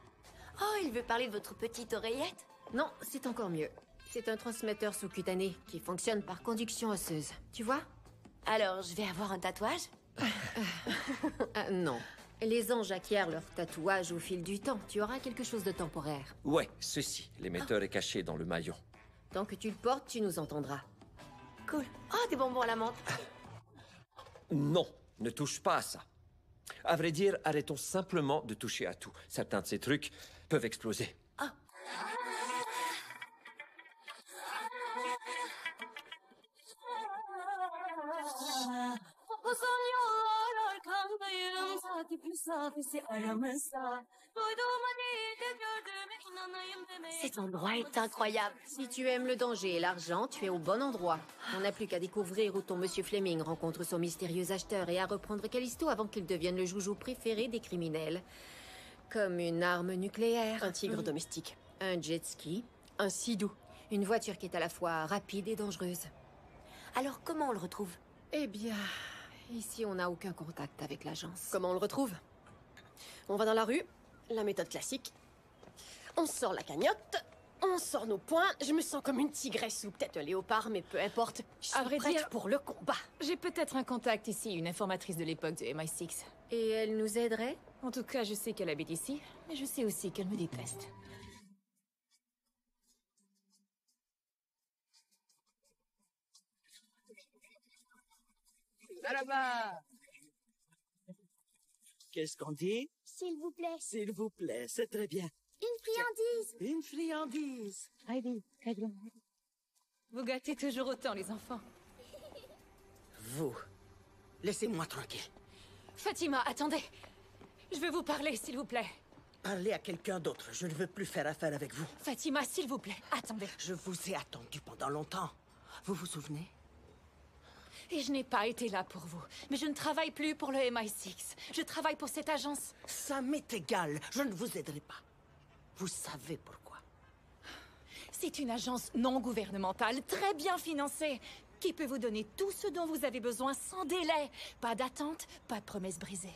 Oh, il veut parler de votre petite oreillette? Non, c'est encore mieux. C'est un transmetteur sous-cutané qui fonctionne par conduction osseuse. Tu vois? Alors, je vais avoir un tatouage? Non. Les anges acquièrent leur tatouage au fil du temps. Tu auras quelque chose de temporaire. Ouais, ceci. L'émetteur est caché dans le maillot. Tant que tu le portes, tu nous entendras. Cool. Oh, des bonbons à la menthe. Non, ne touche pas à ça. À vrai dire, arrêtons simplement de toucher à tout. Certains de ces trucs peuvent exploser. Cet endroit est incroyable. Si tu aimes le danger et l'argent, tu es au bon endroit. On n'a plus qu'à découvrir où ton monsieur Fleming rencontre son mystérieux acheteur et à reprendre Callisto avant qu'il devienne le joujou préféré des criminels. Comme une arme nucléaire. Un tigre domestique. Un jet ski. Un sidou. Une voiture qui est à la fois rapide et dangereuse. Alors, comment on le retrouve? Eh bien, ici on n'a aucun contact avec l'agence. Comment on le retrouve? On va dans la rue, la méthode classique. On sort la cagnotte, on sort nos poings. Je me sens comme une tigresse ou peut-être un léopard, mais peu importe. Je suis À vrai prête dire, pour le combat. J'ai peut-être un contact ici, une informatrice de l'époque de MI6. Et elle nous aiderait? En tout cas, je sais qu'elle habite ici, mais je sais aussi qu'elle me déteste. Qu'est-ce qu'on dit? S'il vous plaît. S'il vous plaît, c'est très bien. Une friandise. Une friandise. Heidi, vous gâtez toujours autant les enfants. Vous, laissez-moi tranquille. Fatima, attendez. Je veux vous parler, s'il vous plaît. Parlez à quelqu'un d'autre. Je ne veux plus faire affaire avec vous. Fatima, s'il vous plaît, attendez. Je vous ai attendu pendant longtemps. Vous vous souvenez? Et je n'ai pas été là pour vous. Mais je ne travaille plus pour le MI6. Je travaille pour cette agence. Ça m'est égal. Je ne vous aiderai pas. Vous savez pourquoi. C'est une agence non gouvernementale, très bien financée, qui peut vous donner tout ce dont vous avez besoin sans délai. Pas d'attente, pas de promesses brisées.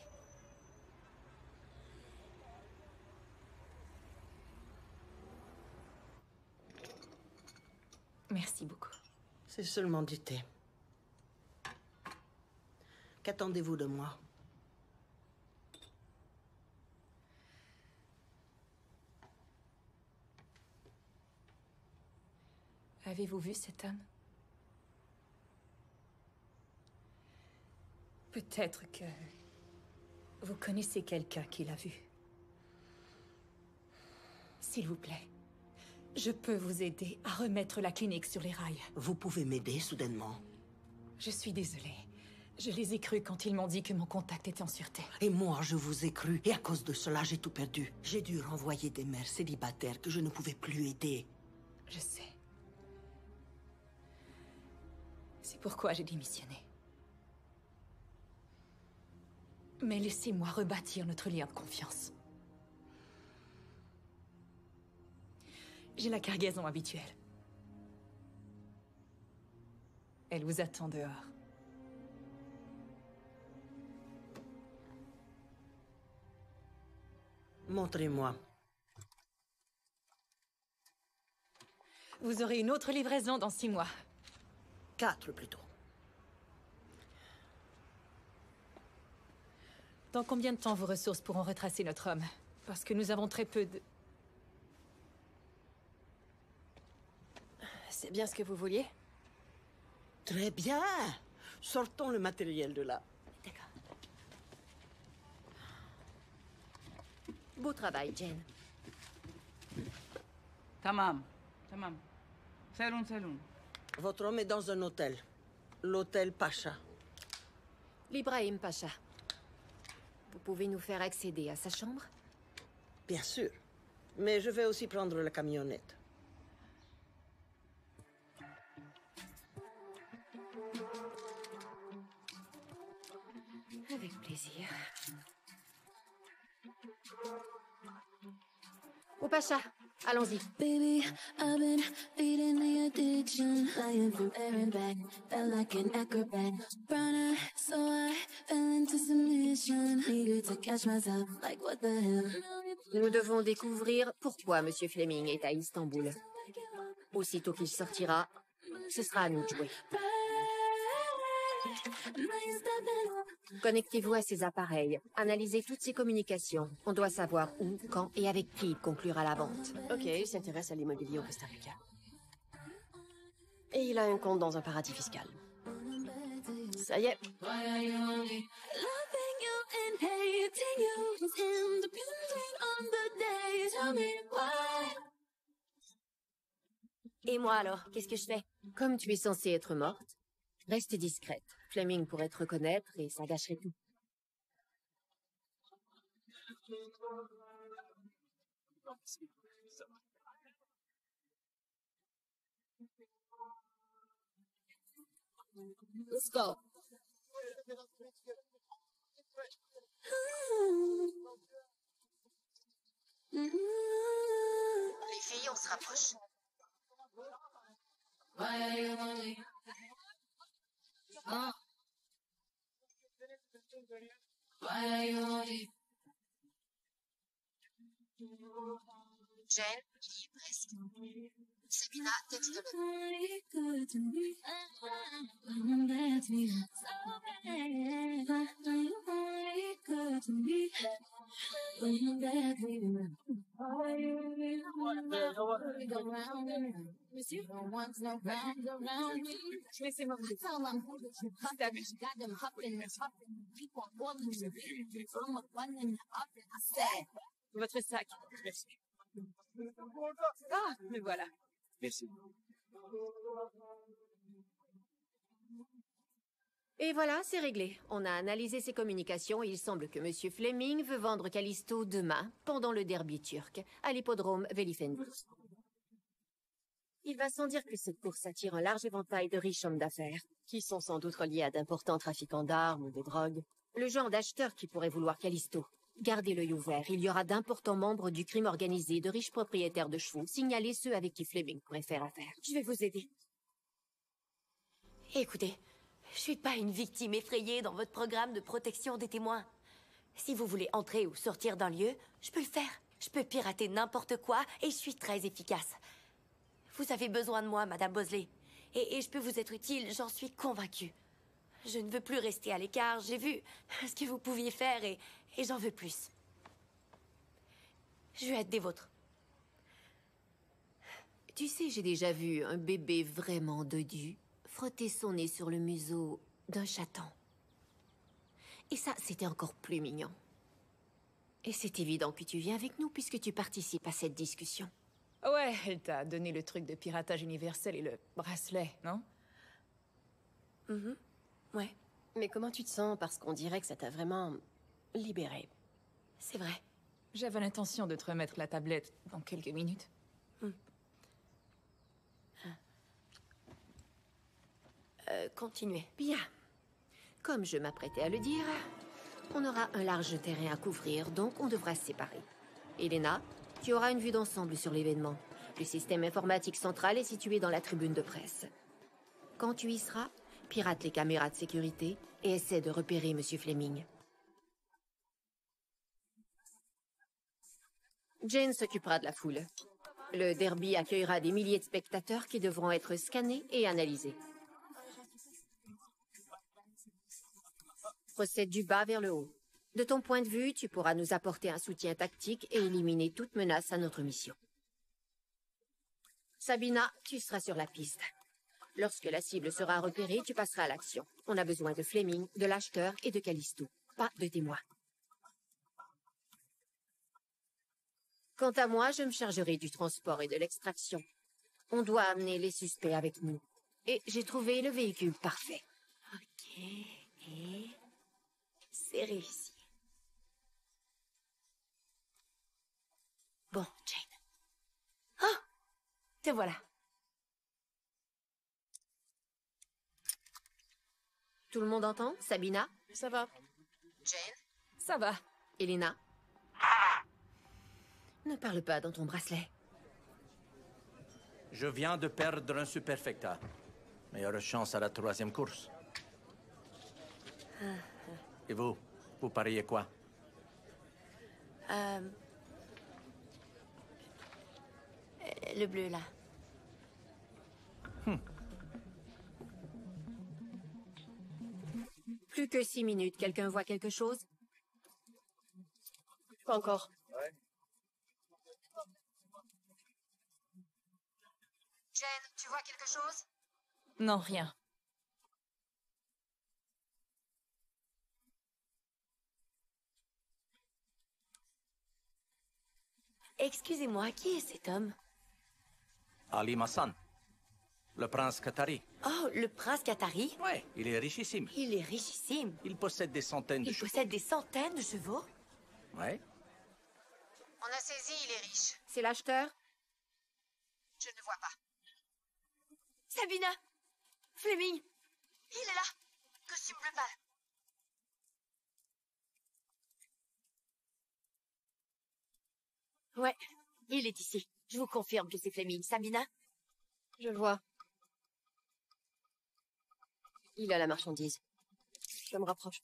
Merci beaucoup. C'est seulement du thé. Qu'attendez-vous de moi? Avez-vous vu cet homme? Peut-être que vous connaissez quelqu'un qui l'a vu. S'il vous plaît, je peux vous aider à remettre la clinique sur les rails. Vous pouvez m'aider soudainement? Je suis désolée. Je les ai crus quand ils m'ont dit que mon contact était en sûreté. Et moi, je vous ai cru. Et à cause de cela, j'ai tout perdu. J'ai dû renvoyer des mères célibataires que je ne pouvais plus aider. Je sais. C'est pourquoi j'ai démissionné. Mais laissez-moi rebâtir notre lien de confiance. J'ai la cargaison habituelle. Elle vous attend dehors. Montrez-moi. Vous aurez une autre livraison dans 6 mois. 4 plutôt. Dans combien de temps vos ressources pourront retracer notre homme? Parce que nous avons très peu de... C'est bien ce que vous vouliez? Très bien. Sortons le matériel de là. D'accord. Beau travail, Jane. Tamam. Selon. Votre homme est dans un hôtel. L'hôtel Pacha. L'Ibrahim Pacha. Vous pouvez nous faire accéder à sa chambre? Bien sûr. Mais je vais aussi prendre la camionnette. Avec plaisir. Au Pacha, allons-y. Baby, I've been feeding the addiction, lying from there and back, felt like an acrobat. Brown eye, so I fell into submission, needed to catch myself, like what the hell. Nous devons découvrir pourquoi Monsieur Fleming est à Istanbul. Aussitôt qu'il sortira, ce sera à nous de jouer. Connectez-vous à ces appareils. Analysez toutes ces communications. On doit savoir où, quand et avec qui il conclura la vente. Ok, il s'intéresse à l'immobilier au Costa Rica. Et il a un compte dans un paradis fiscal. Ça y est. Et moi alors, qu'est-ce que je fais? Comme tu es censée être morte, reste discrète. Fleming pourrait te reconnaître et ça gâcherait tout. Let's go. Les filles, on se rapproche. Jane, il y est presque. Sabina, Votre sac. Ah, me voilà. Merci. Et voilà, c'est réglé. On a analysé ses communications et il semble que Monsieur Fleming veut vendre Callisto demain, pendant le derby turc, à l'hippodrome Velifendi. Il va sans dire que cette course attire un large éventail de riches hommes d'affaires, qui sont sans doute reliés à d'importants trafiquants d'armes ou de drogue. Le genre d'acheteurs qui pourrait vouloir Callisto. Gardez l'œil ouvert, il y aura d'importants membres du crime organisé, de riches propriétaires de chevaux. Signalez ceux avec qui Fleming pourrait faire affaire. Je vais vous aider. Écoutez, je suis pas une victime effrayée dans votre programme de protection des témoins. Si vous voulez entrer ou sortir d'un lieu, je peux le faire. Je peux pirater n'importe quoi et je suis très efficace. Vous avez besoin de moi, Madame Bosley. Et je peux vous être utile, j'en suis convaincue. Je ne veux plus rester à l'écart, j'ai vu ce que vous pouviez faire et j'en veux plus. Je vais être des vôtres. Tu sais, j'ai déjà vu un bébé vraiment dodu frotter son nez sur le museau d'un chaton. Et ça, c'était encore plus mignon. Et c'est évident que tu viens avec nous puisque tu participes à cette discussion. Ouais, elle t'a donné le truc de piratage universel et le bracelet, non? Ouais. Mais comment tu te sens? Parce qu'on dirait que ça t'a vraiment libéré. C'est vrai. J'avais l'intention de te remettre la tablette dans quelques minutes. continuez. Bien. Comme je m'apprêtais à le dire, on aura un large terrain à couvrir, donc on devra se séparer. Elena, tu auras une vue d'ensemble sur l'événement. Le système informatique central est situé dans la tribune de presse. Quand tu y seras, pirate les caméras de sécurité et essaie de repérer Monsieur Fleming. Jane s'occupera de la foule. Le derby accueillera des milliers de spectateurs qui devront être scannés et analysés. Procède du bas vers le haut. De ton point de vue, tu pourras nous apporter un soutien tactique et éliminer toute menace à notre mission. Sabina, tu seras sur la piste. Lorsque la cible sera repérée, tu passeras à l'action. On a besoin de Fleming, de l'acheteur et de Callisto. Pas de témoins. Quant à moi, je me chargerai du transport et de l'extraction. On doit amener les suspects avec nous. Et j'ai trouvé le véhicule parfait. Ok, et... c'est réussi. Bon, Jane. Oh! Te voilà. Tout le monde entend? Sabina? Ça va. Jane? Ça va. Elena? Ne parle pas dans ton bracelet. Je viens de perdre un superfecta. Meilleure chance à la 3e course. Et vous? Vous pariez quoi? Le bleu, là. Plus que 6 minutes. Quelqu'un voit quelque chose? Pas encore. Jane, tu vois quelque chose? Non, rien. Excusez-moi, qui est cet homme? Ali Massan. Le prince Qatari. Oh, le prince Qatari? Ouais, il est richissime. Il est richissime. Il possède des centaines de Il chevaux. possède des centaines de chevaux? Ouais. On a saisi, il est riche. C'est l'acheteur? Je ne vois pas. Sabina! Fleming! Il est là. Costume bleu pâle. Ouais, il est ici. Je vous confirme que c'est Fleming. Sabina? Je le vois. Il a la marchandise. Je me rapproche.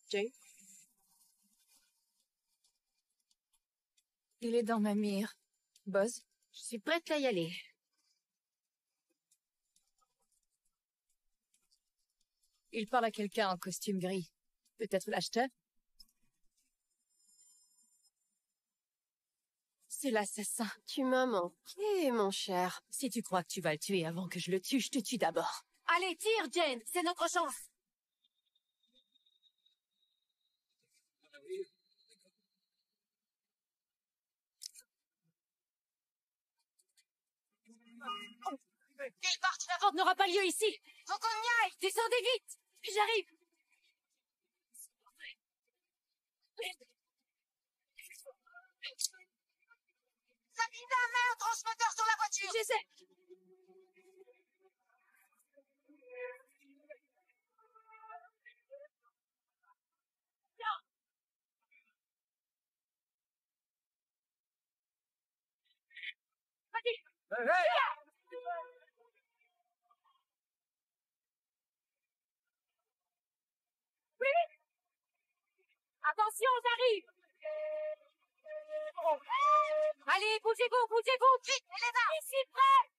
Jane? Il est dans ma mire. Buzz? Je suis prête à y aller. Il parle à quelqu'un en costume gris. Peut-être l'acheteur? C'est l'assassin. Tu m'as manqué, mon cher. Si tu crois que tu vas le tuer avant que je le tue, je te tue d'abord. Allez, tire, Jane! C'est notre chance! Il part, la vente n'aura pas lieu ici! Faut qu'on y aille! Descendez vite! J'arrive! Sabina, mets un transmetteur sur la voiture! J'essaie! Oui! Attention, j'arrive! Allez, bougez-vous, bougez-vous! Vite, Elena! Ici, prêt!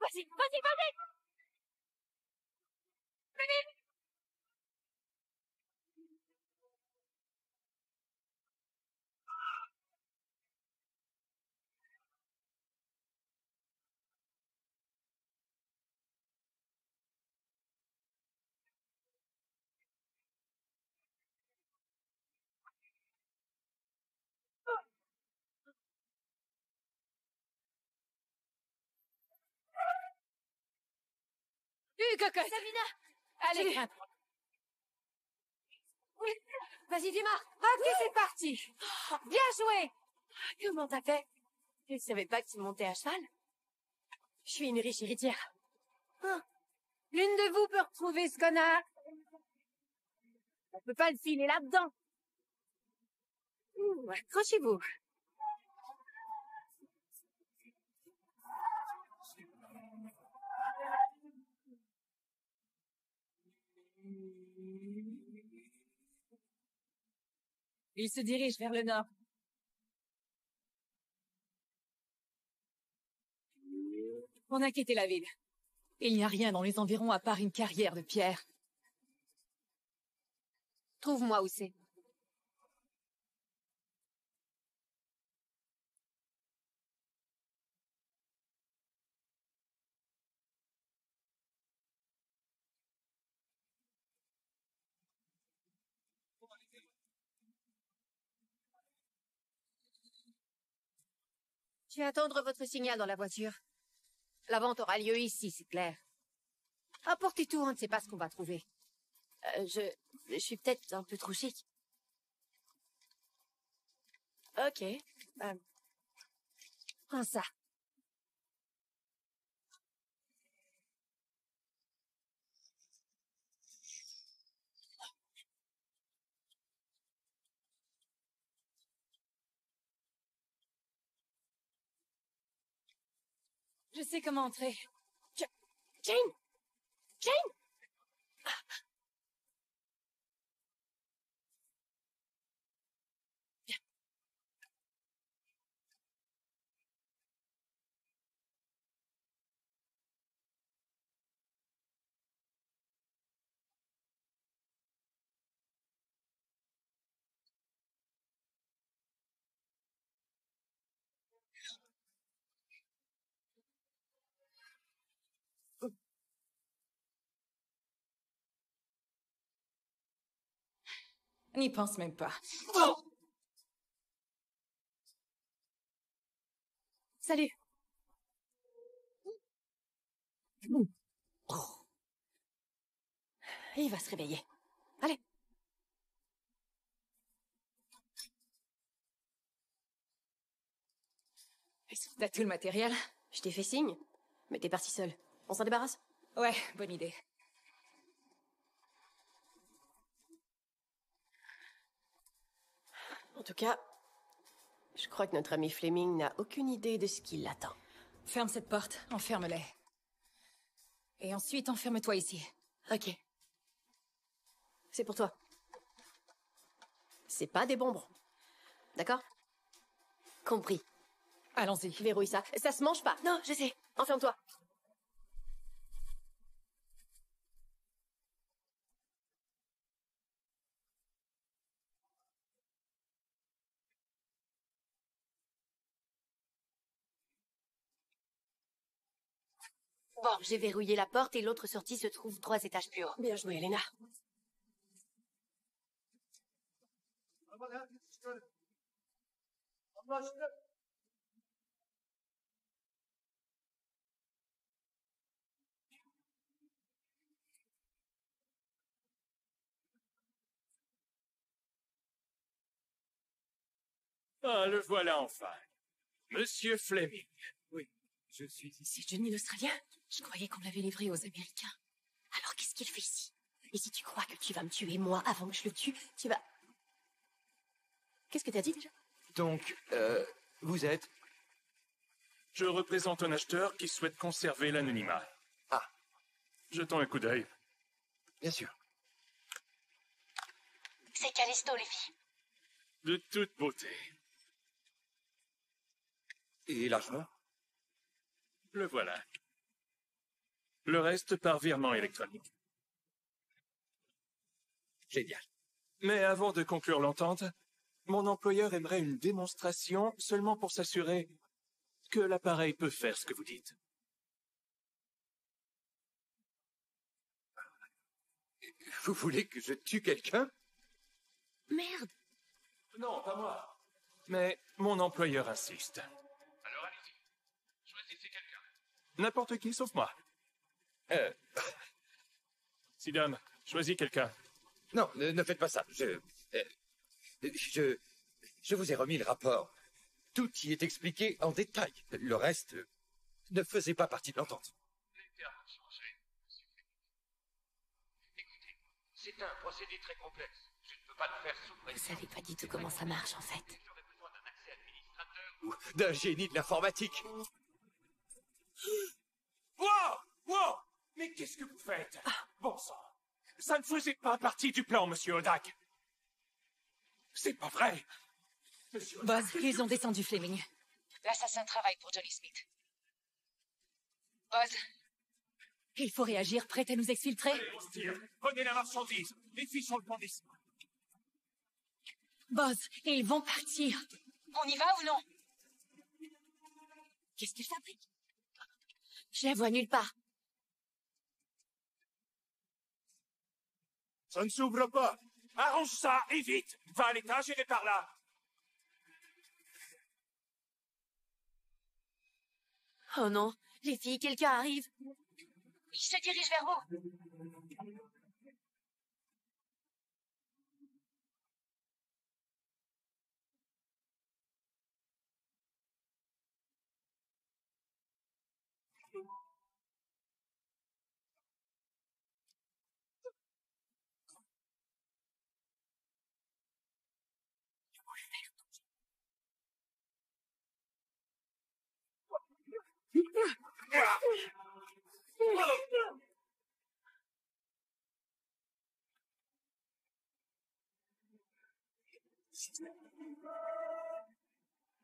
Vas-y, vas-y, vas-y! Vite! Salut, cocotte. Sabina! Allez, Salut. grimpe. Oui, vas-y, démarre. Ok, c'est parti. Bien joué. Comment t'as fait? Je savais pas que tu montais à cheval. Je suis une riche héritière. L'une de vous peut retrouver ce connard. On peut pas le filer là-dedans. Accrochez-vous. Il se dirige vers le nord. On a quitté la ville. Il n'y a rien dans les environs à part une carrière de pierre. Trouve-moi où c'est. Je vais attendre votre signal dans la voiture. La vente aura lieu ici, c'est clair. Apportez tout, on ne sait pas ce qu'on va trouver. Je suis peut-être un peu trop chic. Ok. Prends ça. Je sais comment entrer. Jane! Jane! N'y pense même pas. Salut. Il va se réveiller. Allez. T'as tout le matériel? Je t'ai fait signe, mais t'es parti seul. On s'en débarrasse? Ouais, bonne idée. En tout cas, je crois que notre ami Fleming n'a aucune idée de ce qui l'attend. Ferme cette porte, enferme-les. Et ensuite, enferme-toi ici. Ok. C'est pour toi. C'est pas des bonbons. D'accord? Compris. Allons-y. Verrouille ça. Ça se mange pas. Non, je sais. Enferme-toi. Bon, j'ai verrouillé la porte et l'autre sortie se trouve 3 étages plus haut. Bien joué, Elena. Ah, le voilà enfin. Monsieur Fleming. Oui, je suis ici. C'est Johnny l'Australien? Je croyais qu'on l'avait livré aux Américains. Alors qu'est-ce qu'il fait ici? Et si tu crois que tu vas me tuer moi avant que je le tue, tu vas... Qu'est-ce que t'as dit déjà? Donc, vous êtes... Je représente un acheteur qui souhaite conserver l'anonymat. Ah. Jetons un coup d'œil. Bien sûr. C'est Callisto, les filles. De toute beauté. Et l'argent? Le voilà. Le reste par virement électronique. Génial. Mais avant de conclure l'entente, mon employeur aimerait une démonstration seulement pour s'assurer que l'appareil peut faire ce que vous dites. Vous voulez que je tue quelqu'un? Merde. Non, pas moi. Mais mon employeur insiste. Alors allez-y. Choisissez quelqu'un. N'importe qui sauf moi. Sidon, choisis quelqu'un. Non, ne faites pas ça. Je vous ai remis le rapport. Tout y est expliqué en détail. Le reste ne faisait pas partie de l'entente. Écoutez, c'est un procédé très complexe. Je ne peux pas le faire sous Vous savez pas du tout comment ça marche, en fait. Ou d'un génie de l'informatique. Wow! Wow! Mais qu'est-ce que vous faites? Bon sang! Ça ne faisait pas partie du plan, Monsieur Odak. C'est pas vrai. Monsieur Odak... Buzz, ils ont descendu Fleming. L'assassin travaille pour Johnny Smith. Buzz, Il faut réagir, prête à nous exfiltrer. Allez, on se tire. Prenez la marchandise. Les filles sont le plan d'ici. Buzz, ils vont partir. on y va ou non? Qu'est-ce qu'ils fabriquent? Je la vois nulle part. Ça ne s'ouvre pas. Arrange ça, et vite. Va à l'étage et les par là. Oh non, les filles, quelqu'un arrive. Il se dirige vers vous.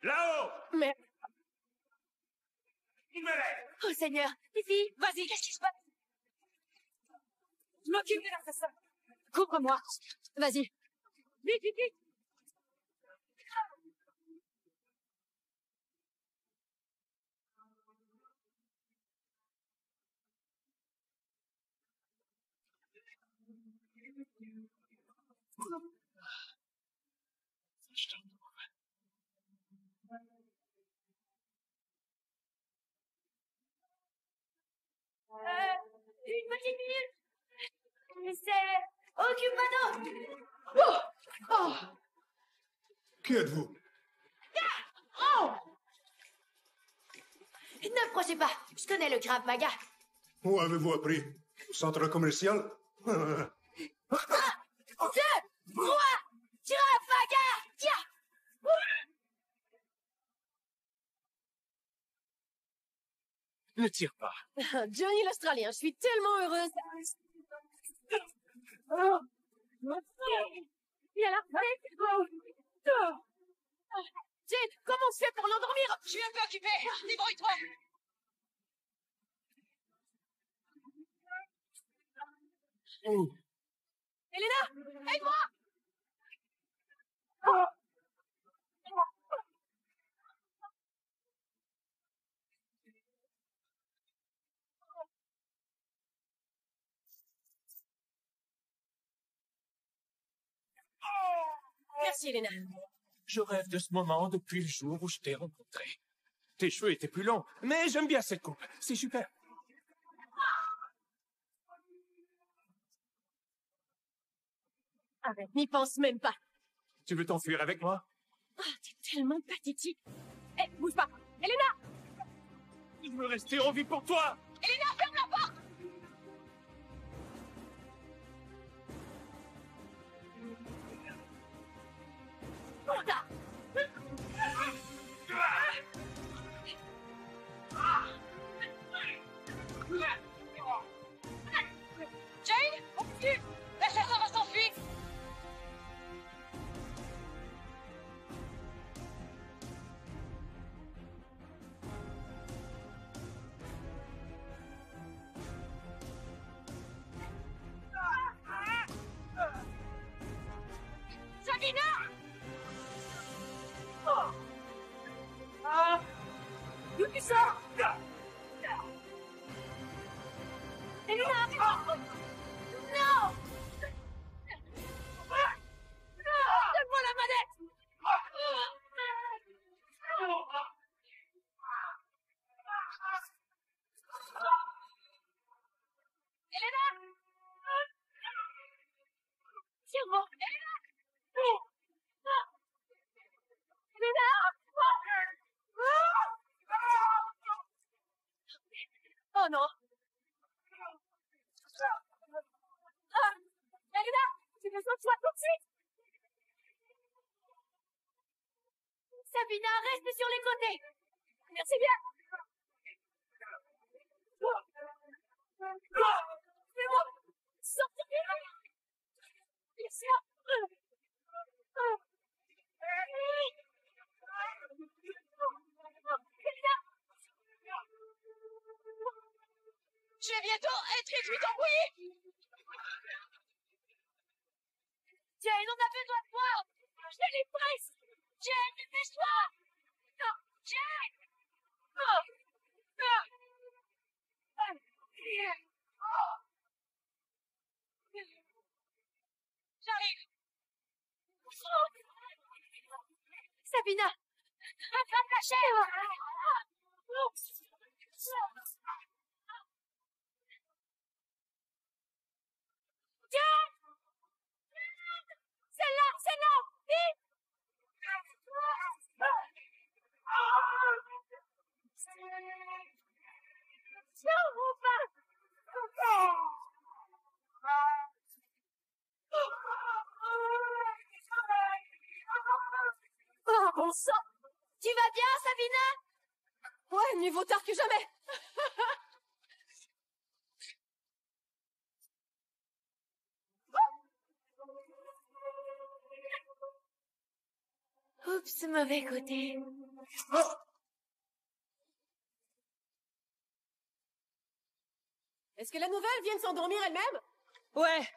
Là-haut! Mais... Il me lève! Oh Seigneur, les filles, Vas-y, qu'est-ce qui se passe? Je m'occupe de l'assassin. couvre-moi. Vas-y. Vite, vite, vite. Une petite minute. C'est Occupado. Oh! Qui êtes-vous? Oh! Ne approchez pas. Je connais le Krav Maga. Où avez-vous appris? Centre commercial? 2, 3, Krav Maga. Tiens. Ne tire pas. Johnny l'Australien, je suis tellement heureuse. Il a la Jane, comment on se fait pour l'endormir? Je suis un peu occupée. Débrouille-toi. Elena, aide-moi. Merci, Elena. Je rêve de ce moment depuis le jour où je t'ai rencontré. Tes cheveux étaient plus longs, mais j'aime bien cette coupe. C'est super. Arrête, n'y pense même pas. Tu veux t'enfuir avec moi? Ah, t'es tellement pathétique. Eh, bouge pas. Elena! Je veux rester en vie pour toi! Elena, ferme la porte. Jane, on continue. L'assassin va s'enfuir. Sabina! D'où tu sors? Elena! Non! Donne-moi la manette! Elena! que les autres soient tout de suite. Sabina, reste sur les côtés. Merci bien. C'est bon. Sortez. Bien sûr. Je vais bientôt être réduite en bouillie. Jane, on a besoin de toi. Je les presse. Jane, dépêche-toi. Non, Jane. J'arrive. Sabina, rattrape la chèvre. Jane. Celle-là, vite. Oh, bon sang! Tu vas bien, Sabina? Ouais, mieux vaut tard que jamais! Oups, mauvais côté. Est-ce que la nouvelle vient de s'endormir elle-même? Ouais.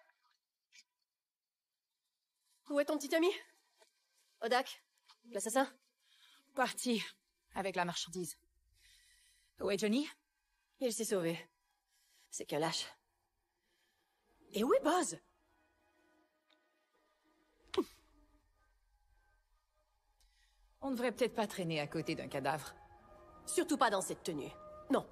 Où est ton petit ami? Odak, l'assassin? Parti, avec la marchandise. Où est Johnny? Il s'est sauvé. C'est qu'un lâche. Et où est Buzz? On ne devrait peut-être pas traîner à côté d'un cadavre. Surtout pas dans cette tenue. Non.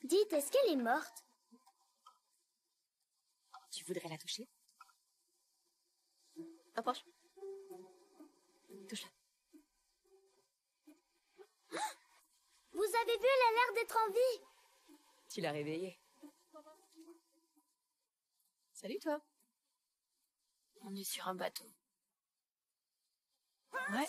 Dites, est-ce qu'elle est morte? Tu voudrais la toucher? Approche. Touche-la. Vous avez vu, elle a l'air d'être en vie. Tu l'as réveillée. Salut, toi. On est sur un bateau. Ouais.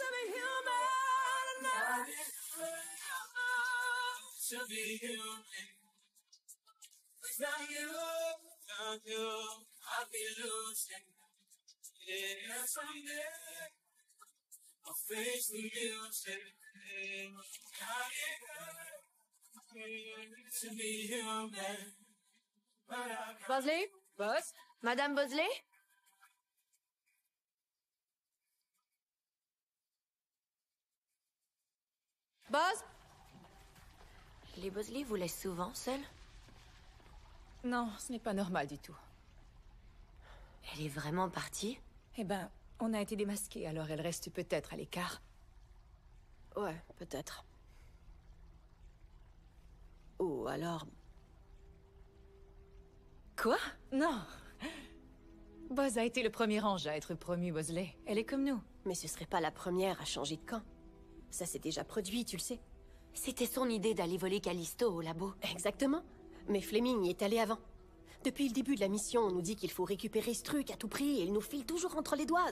Bosley? Boss? Madame Bosley? Buzz? Les Bosley vous laissent souvent seuls? Non, ce n'est pas normal du tout. Elle est vraiment partie? Eh ben, on a été démasqués, alors elle reste peut-être à l'écart. Ouais, peut-être. Ou alors... Quoi? Non. Buzz a été le premier ange à être promu, Bosley. Elle est comme nous. Mais ce serait pas la première à changer de camp. Ça s'est déjà produit, tu le sais. C'était son idée d'aller voler Callisto au labo. Exactement. Mais Fleming y est allé avant. Depuis le début de la mission, on nous dit qu'il faut récupérer ce truc à tout prix et il nous file toujours entre les doigts.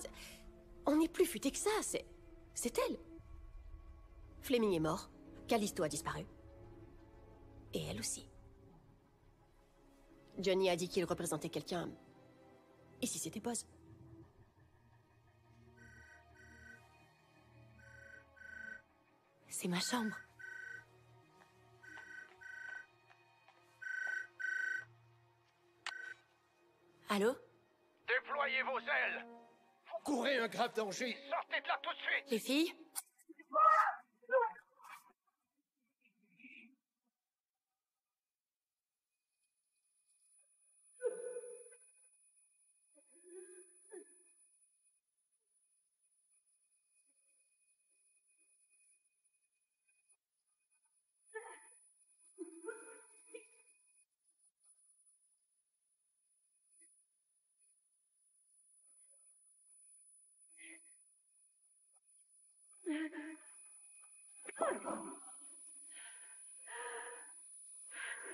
On n'est plus futé que ça, c'est elle. Fleming est mort, Callisto a disparu. Et elle aussi. Johnny a dit qu'il représentait quelqu'un. Et si c'était Buzz? C'est ma chambre. Allô? Déployez vos ailes! Vous courez un grave danger! Sortez de là tout de suite! Les filles?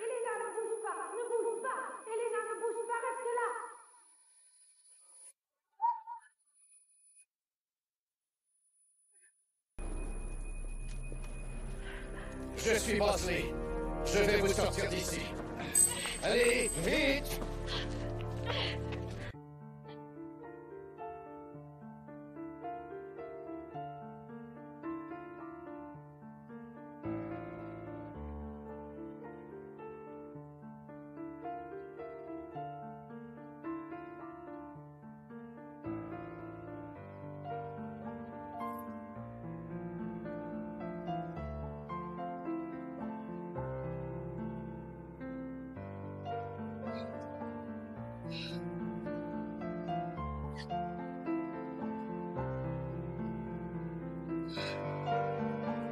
Elena, ne bouge pas, ne bouge pas. Elena, ne bouge pas, reste là. Je suis Bosley. Je vais vous sortir d'ici. Allez, vite!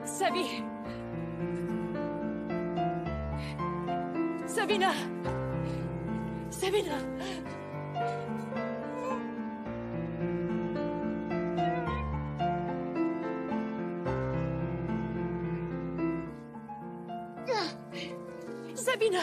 Savi! Sabina! Sabina! Sabina!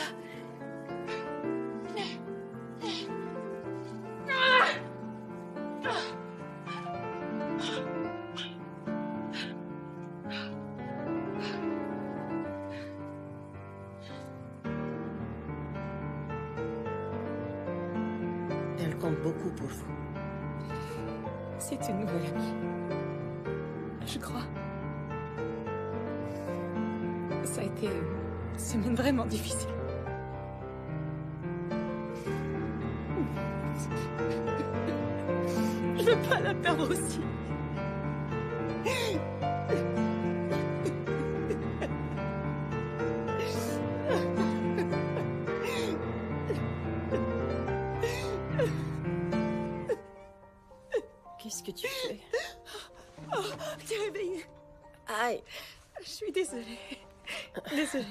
Elle compte beaucoup pour vous. C'est une nouvelle amie. Je crois. Ça a été une semaine vraiment difficile. Je veux pas la perdre aussi. Qu'est-ce que tu fais? Oh, t'es réveillée. Aïe. Je suis désolée. Désolée.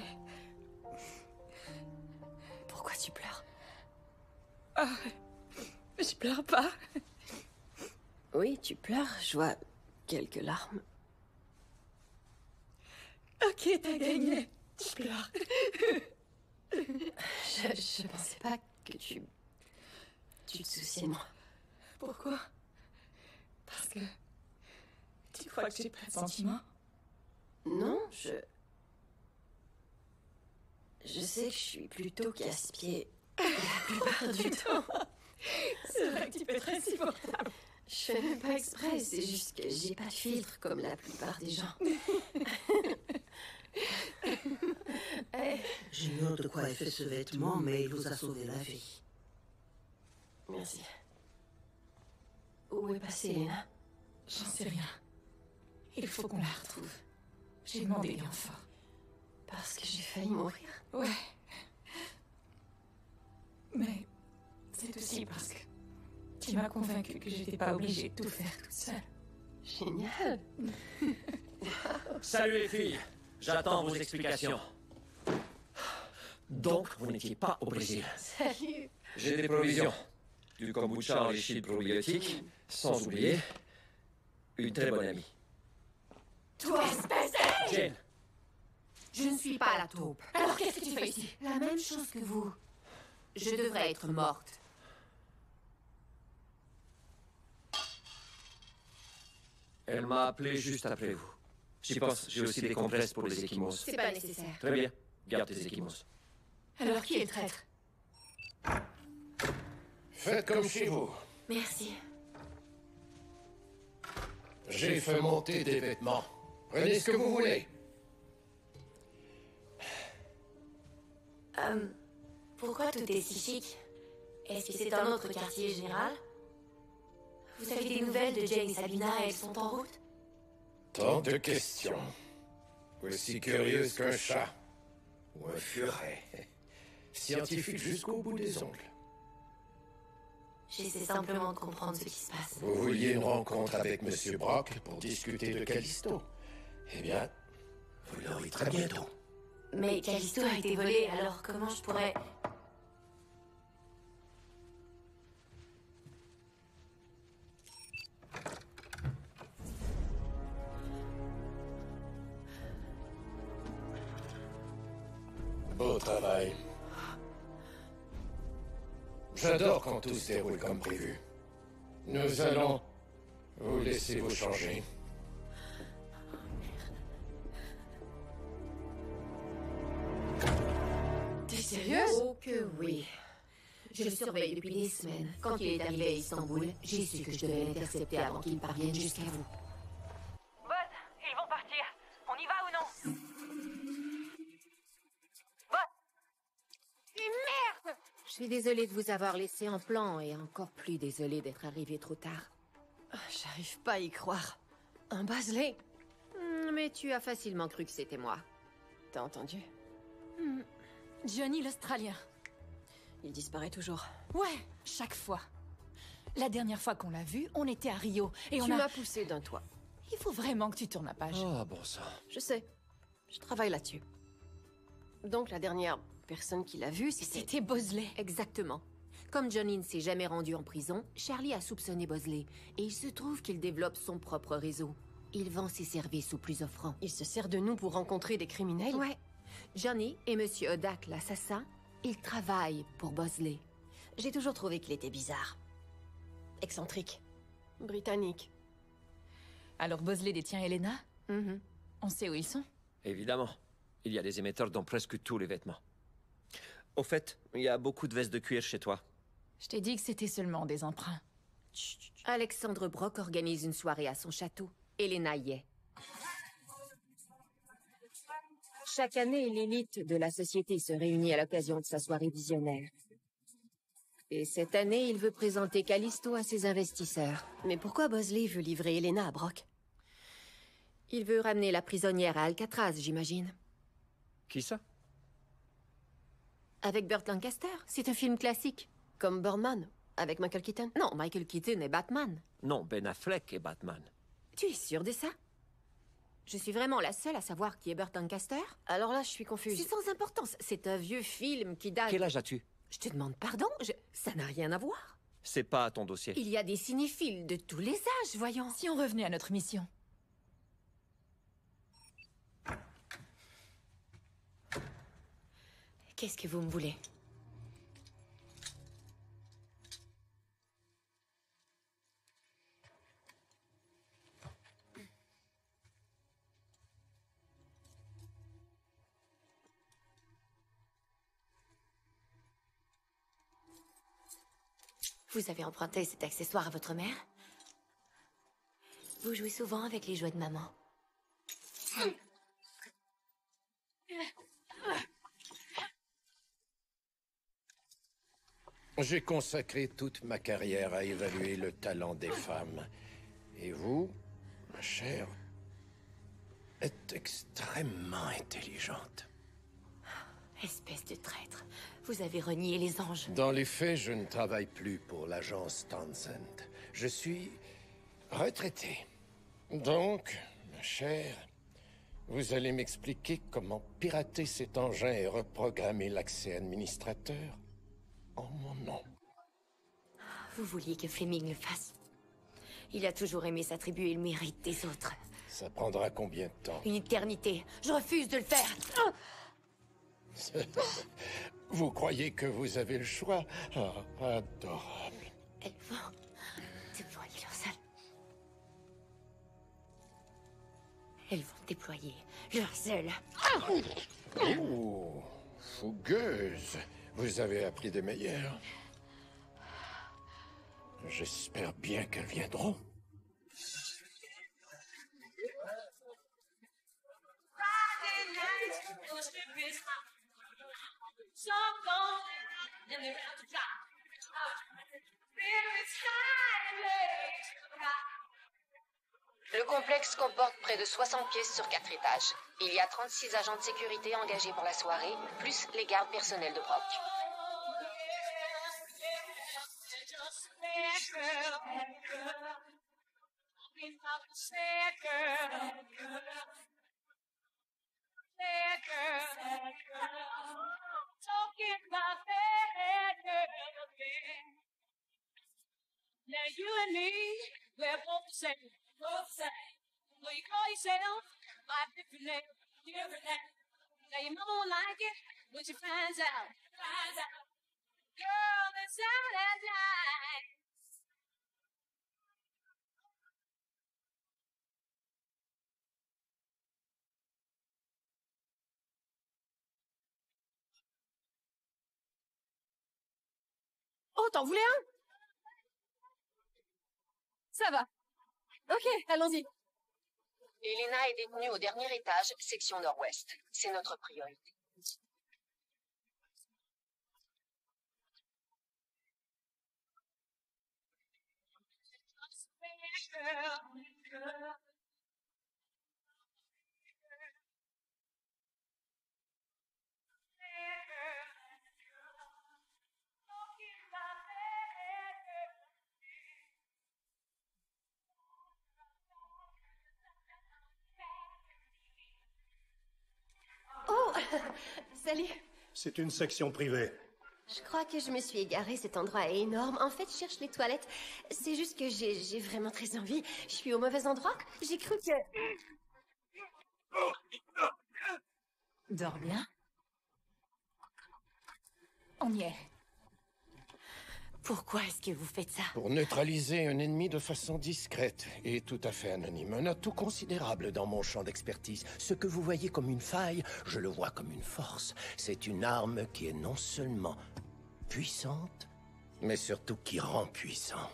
Pourquoi tu pleures? Ah, je pleure pas. Oui, tu pleures. Je vois quelques larmes. Ok, t'as gagné. Je pleure. Je pensais pas que tu te souciais de moi. Pourquoi? Parce que... Tu crois que j'ai pas de sentiments? Non, je sais que je suis plutôt casse-pied la plupart du temps. C'est vrai que tu peux être insupportable. Je fais même pas exprès, c'est juste que j'ai pas de filtre comme la plupart des gens. J'ignore de quoi est fait ce vêtement, mais il vous a sauvé la vie. Merci. Où est passée Elena? J'en sais rien. Il faut qu'on la retrouve. J'ai demandé bien fort. Parce que j'ai failli mourir? Ouais. Mais c'est aussi parce que tu m'as convaincu que j'étais pas obligée de tout faire toute seule. Génial. Salut les filles, j'attends vos explications. Donc, vous n'étiez pas au Brésil. Salut. J'ai des provisions. Du kombucha enrichi de probiotiques, sans oublier une très bonne amie. Toi, espèce de... Jane, Je ne suis pas la taupe. Alors qu'est-ce que tu fais ici? La même chose que vous. Je devrais être morte. elle m'a appelé juste après vous. J'y pense, j'ai aussi des compresses pour les échymoses. C'est pas nécessaire. Très bien, garde tes échymoses. Alors qui est le traître? Faites comme chez vous. Merci. J'ai fait monter des vêtements. Prenez ce que vous voulez. Pourquoi tout est si chic? Est-ce que c'est un autre quartier général? Vous avez des nouvelles de Jane et Sabina, elles sont en route? Tant de questions. Aussi curieuses qu'un chat. Ou un furet. Scientifique jusqu'au bout des ongles. J'essaie simplement de comprendre ce qui se passe. Vous vouliez une rencontre avec Monsieur Brock pour discuter de Callisto. Eh bien, vous l'aurez très bientôt. Mais Callisto a été volé, alors comment je pourrais... travail. J'adore quand tout se déroule comme prévu. Nous allons vous laisser vous changer. T'es sérieuse? Oh que oui. Je le surveille depuis des semaines. Quand il est arrivé à Istanbul, j'ai su que je devais l'intercepter avant qu'il parvienne jusqu'à vous. Boss, ils vont partir. On y va ou non? Boss! Et merde! Je suis désolée de vous avoir laissé en plan et encore plus désolée d'être arrivée trop tard. J'arrive pas à y croire. Un Bosley? Mais tu as facilement cru que c'était moi. T'as entendu? Johnny l'Australien. Il disparaît toujours. Ouais, chaque fois. La dernière fois qu'on l'a vu, on était à Rio et Tu m'as poussé d'un toit. Il faut vraiment que tu tournes la page. Oh, bon sang. Je sais. Je travaille là-dessus. Donc la dernière personne qui l'a vu, c'était Bosley. Exactement. Comme Johnny ne s'est jamais rendu en prison, Charlie a soupçonné Bosley. Et il se trouve qu'il développe son propre réseau. Il vend ses services aux plus offrants. Il se sert de nous pour rencontrer des criminels? Ouais. Johnny et Monsieur Odak, l'assassin, ils travaillent pour Bosley. J'ai toujours trouvé qu'il était bizarre. Excentrique. Britannique. Alors Bosley détient Elena? On sait où ils sont? Évidemment. Il y a des émetteurs dans presque tous les vêtements. Au fait, il y a beaucoup de vestes de cuir chez toi. Je t'ai dit que c'était seulement des emprunts. Alexandre Brock organise une soirée à son château. Elena y est. Chaque année, l'élite de la société se réunit à l'occasion de sa soirée visionnaire. Et cette année, il veut présenter Callisto à ses investisseurs. Mais pourquoi Bosley veut livrer Elena à Brock? Il veut ramener la prisonnière à Alcatraz, j'imagine. Qui ça? Avec Burt Lancaster. C'est un film classique. Comme Birdman, avec Michael Keaton? Non, Michael Keaton est Batman. Non, Ben Affleck est Batman. Tu es sûr de ça? Je suis vraiment la seule à savoir qui est Burt Lancaster? Alors là, je suis confuse. C'est sans importance. C'est un vieux film qui date... Quel âge as-tu? Je te demande pardon, ça n'a rien à voir. C'est pas à ton dossier. Il y a des cinéphiles de tous les âges, voyons. Si on revenait à notre mission. Qu'est-ce que vous me voulez? Vous avez emprunté cet accessoire à votre mère? Vous jouez souvent avec les jouets de maman. J'ai consacré toute ma carrière à évaluer le talent des femmes. Et vous, ma chère, êtes extrêmement intelligente. Espèce de traître. Vous avez renié les anges. Dans les faits, je ne travaille plus pour l'agence Townsend. Je suis retraité. Donc, ma chère, vous allez m'expliquer comment pirater cet engin et reprogrammer l'accès administrateur en mon nom. Vous vouliez que Fleming le fasse. Il a toujours aimé s'attribuer le mérite des autres. Ça prendra combien de temps? Une éternité. Je refuse de le faire. Vous croyez que vous avez le choix? Ah, adorable. Elles vont déployer leur zèle. Elles vont déployer leur zèle. Oh, fougueuse. Vous avez appris des meilleurs. J'espère bien qu'elles viendront. Le complexe comporte près de 60 pièces sur 4 étages. Il y a 36 agents de sécurité engagés pour la soirée, plus les gardes personnels de Brock. Now you and me, we're both the same, both the same. Though you call yourself by different name, different name. Now your mama won't like it, When she finds out. Girl, that's out at night. Oh, t'en voulais un? Ça va. Ok, allons-y. Elena est détenue au dernier étage, section nord-ouest. C'est notre priorité. Oh, salut. C'est une section privée. Je crois que je me suis égarée, cet endroit est énorme. En fait, je cherche les toilettes. C'est juste que j'ai vraiment très envie. Je suis au mauvais endroit. J'ai cru que... Dors bien. On y est. Pourquoi est-ce que vous faites ça? Pour neutraliser un ennemi de façon discrète et tout à fait anonyme. Un atout considérable dans mon champ d'expertise. Ce que vous voyez comme une faille, je le vois comme une force. C'est une arme qui est non seulement puissante, mais surtout qui rend puissant.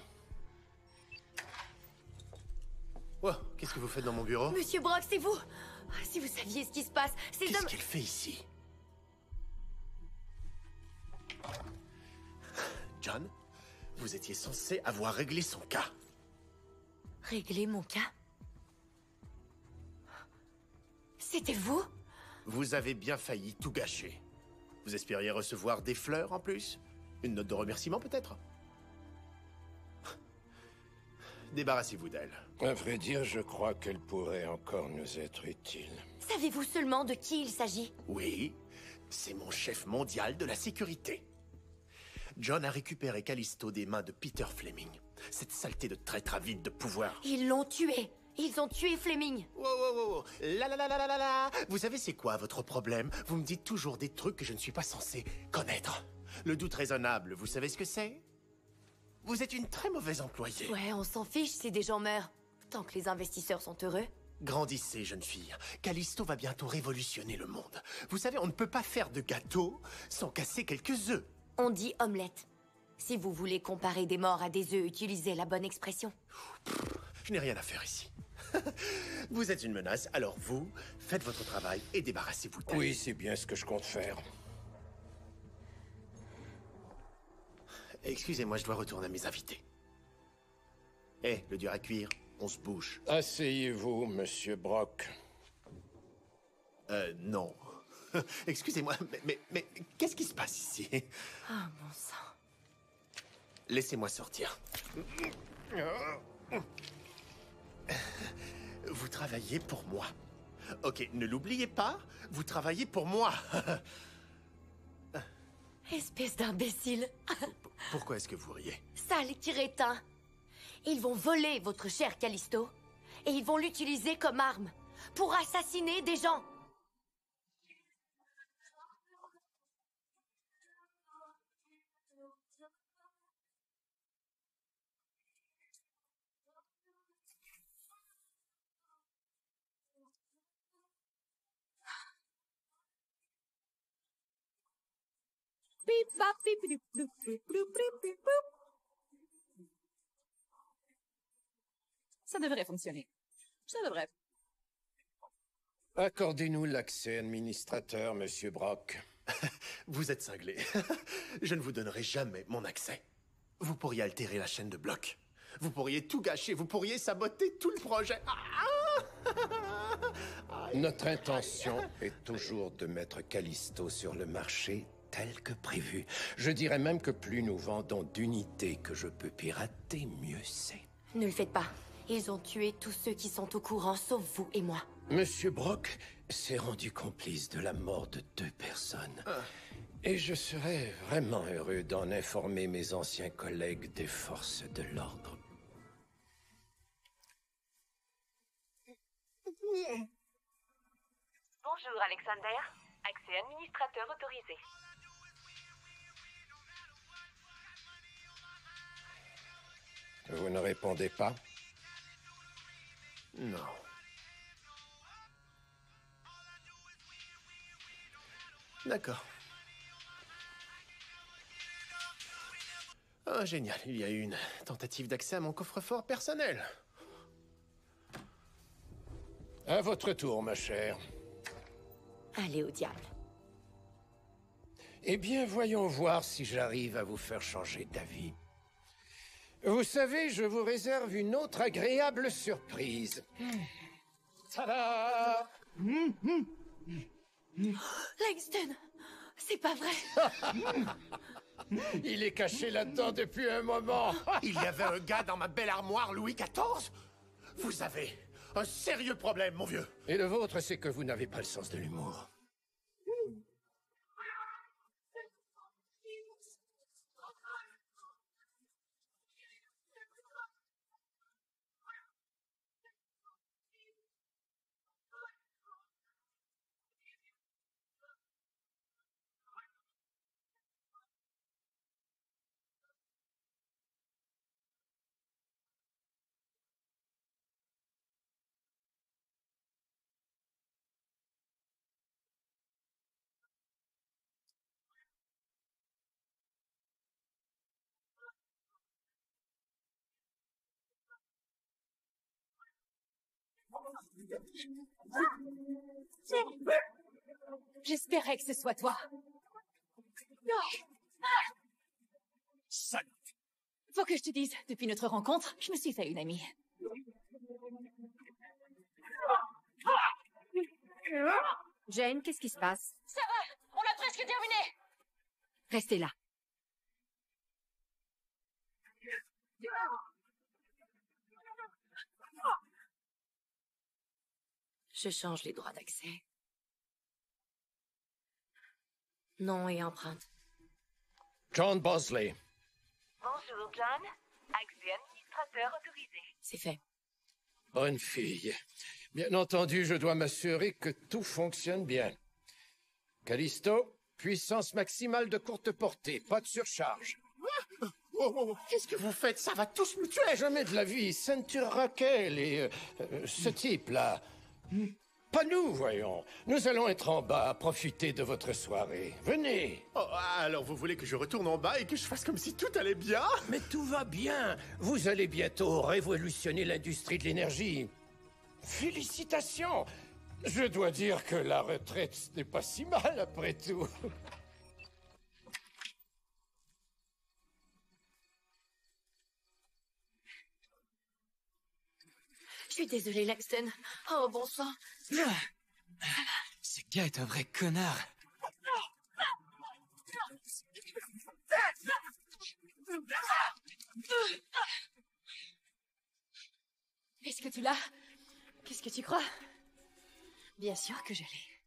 Oh, qu'est-ce que vous faites dans mon bureau? Monsieur Brock, c'est vous! Si vous saviez ce qui se passe, ces Qu'est-ce hommes... qu'il fait ici? John, vous étiez censé avoir réglé son cas. Régler mon cas? C'était vous? Vous avez bien failli tout gâcher. Vous espériez recevoir des fleurs en plus? Une note de remerciement peut-être? Débarrassez-vous d'elle. À vrai dire, je crois qu'elle pourrait encore nous être utile. Savez-vous seulement de qui il s'agit? Oui, c'est mon chef mondial de la sécurité. John a récupéré Callisto des mains de Peter Fleming. Cette saleté de traître avide de pouvoir. Ils l'ont tué. Ils ont tué Fleming. Wow, wow, wow. La la la la la la la. Vous savez c'est quoi votre problème? Vous me dites toujours des trucs que je ne suis pas censé connaître. Le doute raisonnable, vous savez ce que c'est? Vous êtes une très mauvaise employée. Ouais, on s'en fiche si des gens meurent. Tant que les investisseurs sont heureux. Grandissez, jeune fille. Callisto va bientôt révolutionner le monde. Vous savez, on ne peut pas faire de gâteau sans casser quelques œufs. On dit omelette. Si vous voulez comparer des morts à des œufs, utilisez la bonne expression. Je n'ai rien à faire ici. Vous êtes une menace, alors vous, faites votre travail et débarrassez-vous d'elle. Oui, c'est bien ce que je compte faire. Excusez-moi, je dois retourner à mes invités. Hé, le dur à cuire, on se bouge. Asseyez-vous, monsieur Brock. Non. Excusez-moi, mais qu'est-ce qui se passe ici? Ah, mon sang. Laissez-moi sortir. Vous travaillez pour moi. Ok, ne l'oubliez pas, vous travaillez pour moi. Espèce d'imbécile. Pourquoi est-ce que vous riez? Sale crétin. Ils vont voler votre cher Callisto et ils vont l'utiliser comme arme pour assassiner des gens. Bip, bap, bip, bip, bip, bip, bip, bip, bip, bip. Ça devrait fonctionner. Ça devrait. Accordez-nous l'accès administrateur, monsieur Brock. Vous êtes cinglé. Je ne vous donnerai jamais mon accès. Vous pourriez altérer la chaîne de blocs. Vous pourriez tout gâcher. Vous pourriez saboter tout le projet. Notre intention est toujours de mettre Callisto sur le marché tel que prévu. Je dirais même que plus nous vendons d'unités que je peux pirater, mieux c'est. Ne le faites pas. Ils ont tué tous ceux qui sont au courant, sauf vous et moi. Monsieur Brock s'est rendu complice de la mort de 2 personnes. Et je serais vraiment heureux d'en informer mes anciens collègues des forces de l'ordre. Bonjour, Alexander. Accès administrateur autorisé. Vous ne répondez pas? Non. D'accord. Ah, génial. Il y a eu une tentative d'accès à mon coffre-fort personnel. À votre tour, ma chère. Allez au diable. Eh bien, voyons voir si j'arrive à vous faire changer d'avis. Vous savez, je vous réserve une autre agréable surprise. Tada! Langston, c'est pas vrai. Il est caché là-dedans depuis un moment. Il y avait un gars dans ma belle armoire Louis XIV. Vous avez un sérieux problème, mon vieux. Et le vôtre, c'est que vous n'avez pas le sens de l'humour. J'espérais que ce soit toi. Salope. Faut que je te dise, depuis notre rencontre, je me suis fait une amie. Jane, qu'est-ce qui se passe? Ça va, on a presque terminé. Restez là. Je change les droits d'accès. Nom et empreinte. John Bosley. Bonjour, John. Accès administrateur autorisé. C'est fait. Bonne fille. Bien entendu, je dois m'assurer que tout fonctionne bien. Callisto, puissance maximale de courte portée, pas de surcharge. Qu'est-ce que vous faites? Ça va tous me tuer. Jamais de la vie, ceinture Raquel et ce type-là. Pas nous, voyons. Nous allons être en bas, profiter de votre soirée. Venez. Oh, alors vous voulez que je retourne en bas et que je fasse comme si tout allait bien? Mais tout va bien. Vous allez bientôt révolutionner l'industrie de l'énergie. Félicitations. Je dois dire que la retraite, ce n'est pas si mal après tout. Je suis désolée, Langston. Oh, bon sang. Ce gars est un vrai connard. Est-ce que tu l'as? Qu'est-ce que tu crois? Bien sûr que je l'ai.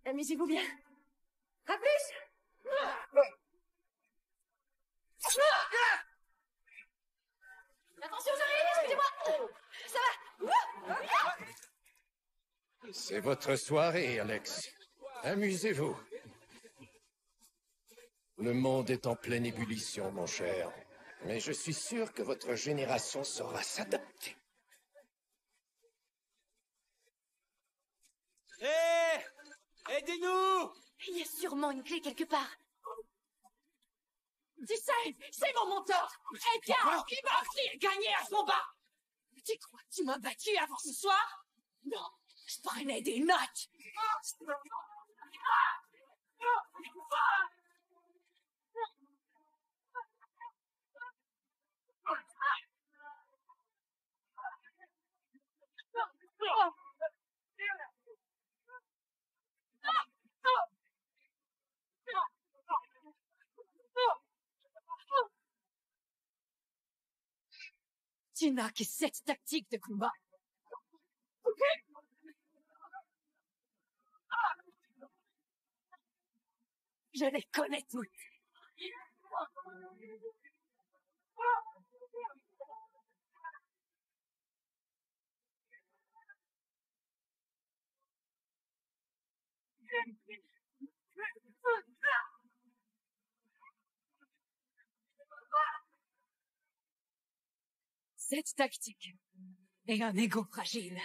Amusez-vous bien. À plus! Attention, j'arrive, excusez-moi! Ça va? C'est votre soirée, Alex. Amusez-vous. Le monde est en pleine ébullition, mon cher. Mais je suis sûr que votre génération saura s'adapter. Hé! Aidez-nous! Il y a sûrement une clé quelque part. Tu sais, c'est mon mentor! Edgar! Il m'a appris à gagner à ce combat! Tu crois que tu m'as battu avant ce soir? Non, je prenais des notes! Tu n'as que cette tactique de combat. Ok? Je les connais toutes. Cette tactique et un ego fragile.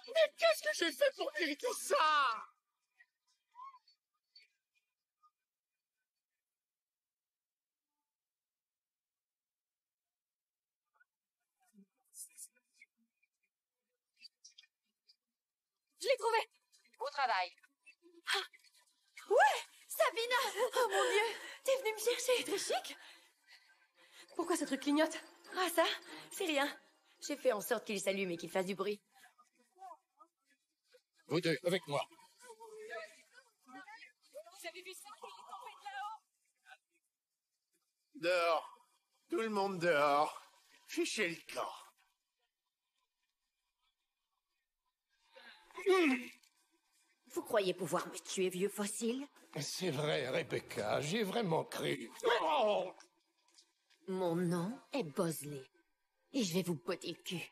Mais qu'est-ce que j'ai fait pour mériter ça? Je l'ai trouvé! Au travail. Ouais! Sabina! Oh mon Dieu! T'es venue me chercher! Très chic. Pourquoi ce truc clignote? Ah ça, c'est rien. J'ai fait en sorte qu'il s'allume et qu'il fasse du bruit. Vous deux, avec moi. Vous avez vu ça? Il est tombé de là-haut! Dehors. Tout le monde dehors. Fichez le camp. Vous croyez pouvoir me tuer, vieux fossile? C'est vrai, Rebecca, j'y ai vraiment cru. Oh! Mon nom est Bosley. Et je vais vous botter le cul.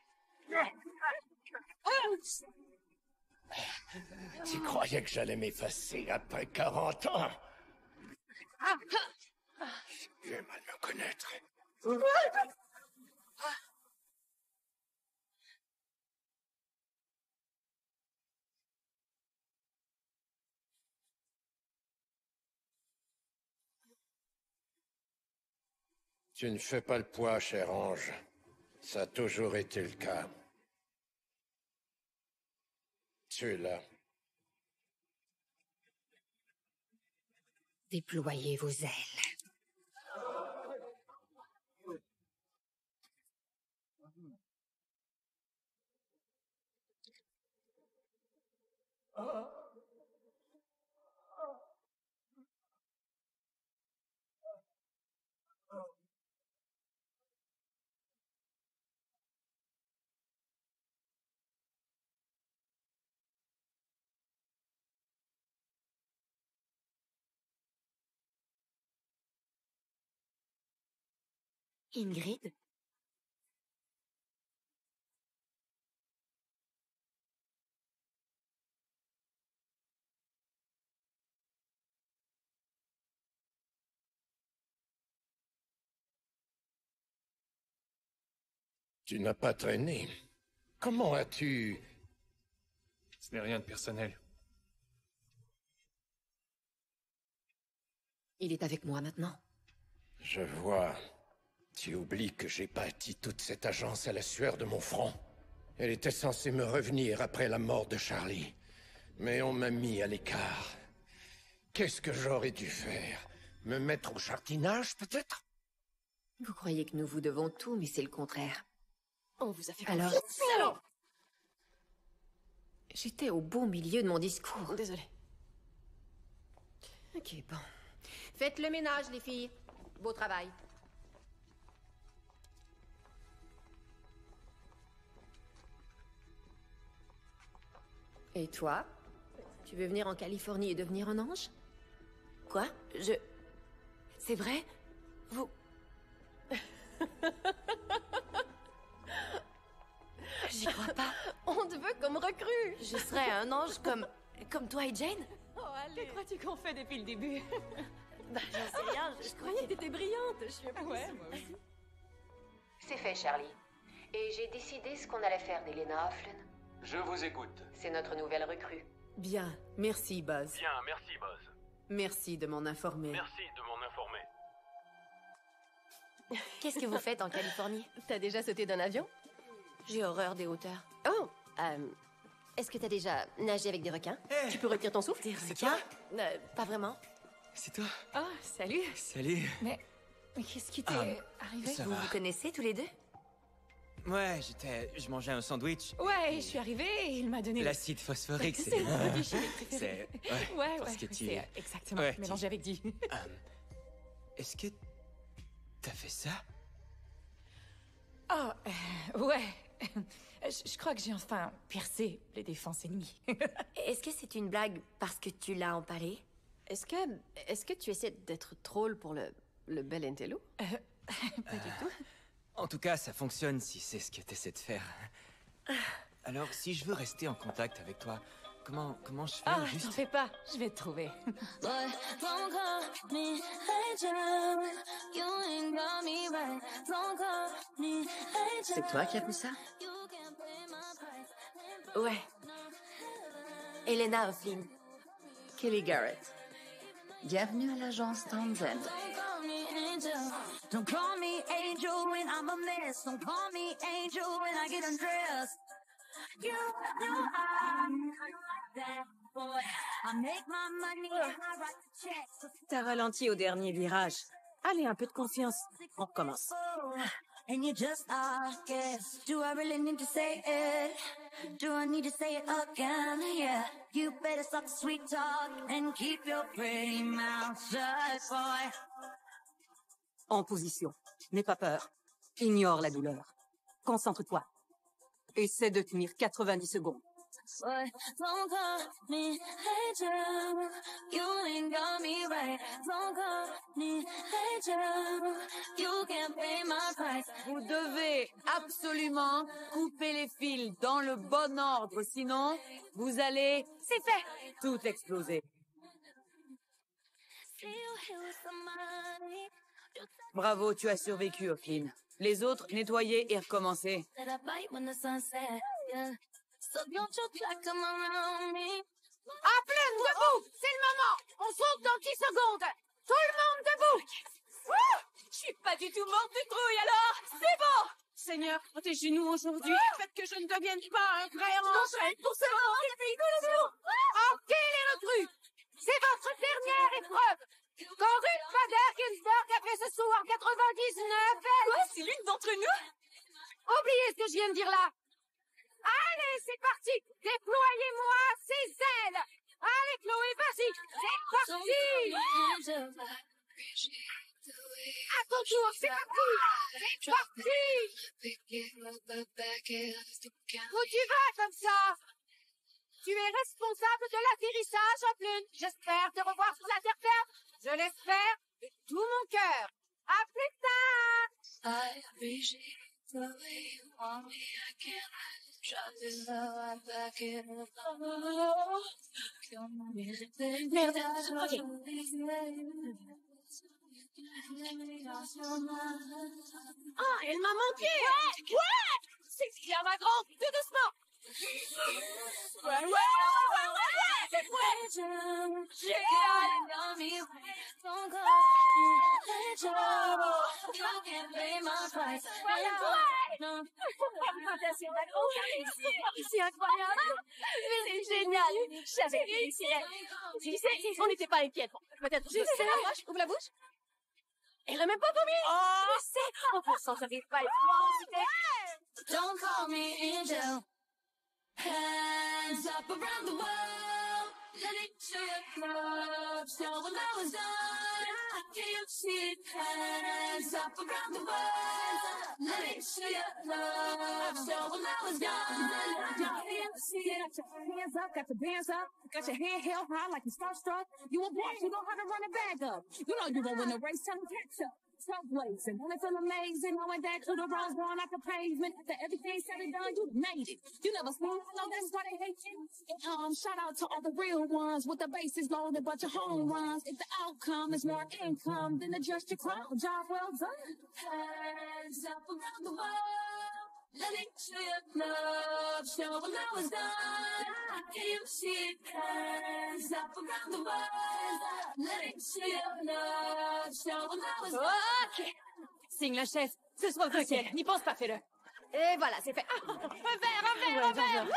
Tu croyais que j'allais m'effacer après 40 ans? Tu es mal me connaître. Tu ne fais pas le poids, cher ange. Ça a toujours été le cas. Tu es là. Déployez vos ailes. Ingrid? Tu n'as pas traîné. Comment as-tu... Ce n'est rien de personnel. Il est avec moi maintenant. Je vois. Tu oublies que j'ai bâti toute cette agence à la sueur de mon front. Elle était censée me revenir après la mort de Charlie. Mais on m'a mis à l'écart. Qu'est-ce que j'aurais dû faire? Me mettre au jardinage, peut-être? Vous croyez que nous vous devons tout, mais c'est le contraire. On vous a fait Alors... confiance. J'étais au beau milieu de mon discours. Désolée. Ok, bon. Faites le ménage, les filles. Beau travail. Et toi? Tu veux venir en Californie et devenir un ange? Quoi? C'est vrai? Vous... J'y crois pas. On te veut comme recrue. Je serais un ange comme toi et Jane? Oh, allez. Que crois-tu qu'on fait depuis le début? Bah, j'en sais rien. Je croyais que t'étais brillante. Je suis ouais, moi aussi. C'est fait, Charlie. Et j'ai décidé ce qu'on allait faire d'Elena Hofflin. Je vous écoute. C'est notre nouvelle recrue. Bien. Merci, Buzz. Bien, merci, Buzz. Merci de m'en informer. Merci de m'en informer. Qu'est-ce que vous faites en Californie? T'as déjà sauté d'un avion? J'ai horreur des hauteurs. Oh, est-ce que t'as déjà nagé avec des requins? Tu peux retenir ton souffle? Des requins? Pas vraiment. C'est toi? Oh, salut. Salut. Mais qu'est-ce qui t'est arrivé? ça Vous va. vous connaissez tous les deux? Ouais, je mangeais un sandwich. Ouais, je suis arrivée et il m'a donné... L'acide phosphorique, C'est le produit chimique préféré. C'est... Ouais, parce que tu... c'est exactement Ouais, mélangé avec du... Est-ce que... T'as fait ça? Oh, ouais. Je crois que j'ai enfin percé les défenses ennemies. Est-ce que c'est une blague parce que tu l'as empalé? Est-ce que tu essaies d'être drôle pour le bel intello? Pas du tout. En tout cas, ça fonctionne si c'est ce que t'essaies de faire. Alors, si je veux rester en contact avec toi, comment je fais Ah, juste... t'en fais pas, je vais te trouver. C'est toi qui as fait ça? Ouais. Elena O'Flynn. Kelly Garrett. Bienvenue à l'agence Townsend. Don't call me angel when I'm a mess. Don't call me angel when I get undressed. You know I'm like that, boy. I make my money and I write the checks. T'as ralenti au dernier virage. Allez, un peu de confiance. On recommence. And you just guess. Do I really need to say it? Do I need to say it again? Yeah. You better stop the sweet talk and keep your pretty mouth shut, boy. En position. N'aie pas peur. Ignore la douleur. Concentre-toi. Essaie de tenir 90 secondes. Boy, don't call me angel. You ain't got me right. Don't call me angel. You can't pay my price. Vous devez absolument couper les fils dans le bon ordre, sinon vous allez... C'est fait! Tout exploser. Bravo, tu as survécu, O'Flynn. Les autres, nettoyer et recommencer. Appelez, debout! C'est le moment! On saute dans 10 secondes! Tout le monde debout! Je suis pas du tout morte de trouille, alors! C'est bon! Seigneur, protégez-nous aujourd'hui. Faites que je ne devienne pas un vrai ange. Pour ce Ok, les recrues! C'est votre dernière épreuve! Quand Ruth Bader Ginsburg a fait ce saut en 99, elle... C'est l'une d'entre nous? Oubliez ce que je viens de dire là! Allez, c'est parti! Déployez-moi ces ailes! Allez, Chloé, vas-y! C'est parti! À ton tour, c'est parti! C'est parti! Où tu vas comme ça? Tu es responsable de l'atterrissage, O'Flynn. J'espère te revoir sur la terre. Je l'espère de tout mon cœur. À plus tard! Merde, Ah, elle m'a manqué! Ouais! C'est bien, ma grande! Tout doucement! Ouais! C'est vrai! J'ai C'est incroyable! C'est génial! J'avais réussi! Tu sais, on n'était pas inquiètes. Peut-être que c'est la bouche. Ouvre la bouche. Elle n'a même pas dormi! Oh! Je sais! En passant, j'arrive pas à être Don't call me angel. Hands up around the world. Let it show your love. So when I was done, I can't see it. Hands up around the world. Let it show your love. So when I was done, I can't see it. Got your hands up, got your bands up, got your head held high like you're starstruck. You a boss, you know how to run it back up. You know you gon' win the race, tell them catch up. Trailblazing, wanna feel amazing, knowing that to the rose going like a pavement. After everything said and done, you made it. You never smile, I know that's why they hate you. Shout out to all the real ones with the bases loaded, bunch of home runs. If the outcome is more income, then adjust your crown. Job well done. Hands up around the world. Let it show your love. Show when I was done. I can't see it. Hands up around the world. Let it show your love. Show when I was done. Ok. Signe la chef. Ce sera officiel. N'y pense pas, fais-le. Et voilà, c'est fait. Ah, un verre.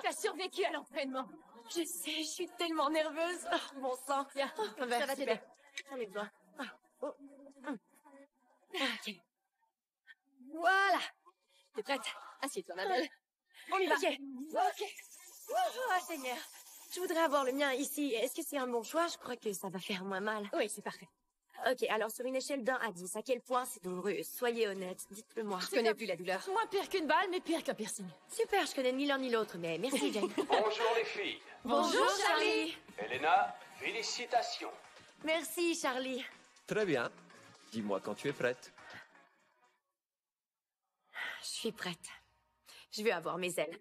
T'as survécu à l'entraînement. Je sais, je suis tellement nerveuse. Oh, bon sang. Tiens, un verre, ça va t'aider. J'en ai besoin. Ok. Voilà. T'es prête? Assieds-toi, ma belle. On y va. Ok. Oh, Seigneur. Je voudrais avoir le mien ici. Est-ce que c'est un bon choix? Je crois que ça va faire moins mal. Oui, c'est parfait. Ok, alors sur une échelle d'1 à 10, à quel point c'est douloureux? Soyez honnête, dites-le moi. Je connais plus la douleur. Moins pire qu'une balle, mais pire qu'un piercing. Super, je connais ni l'un ni l'autre, mais merci Jane. Bonjour les filles. Bonjour Charlie. Elena, félicitations. Merci Charlie. Très bien. Dis-moi quand tu es prête. suis prête. Je veux avoir mes ailes.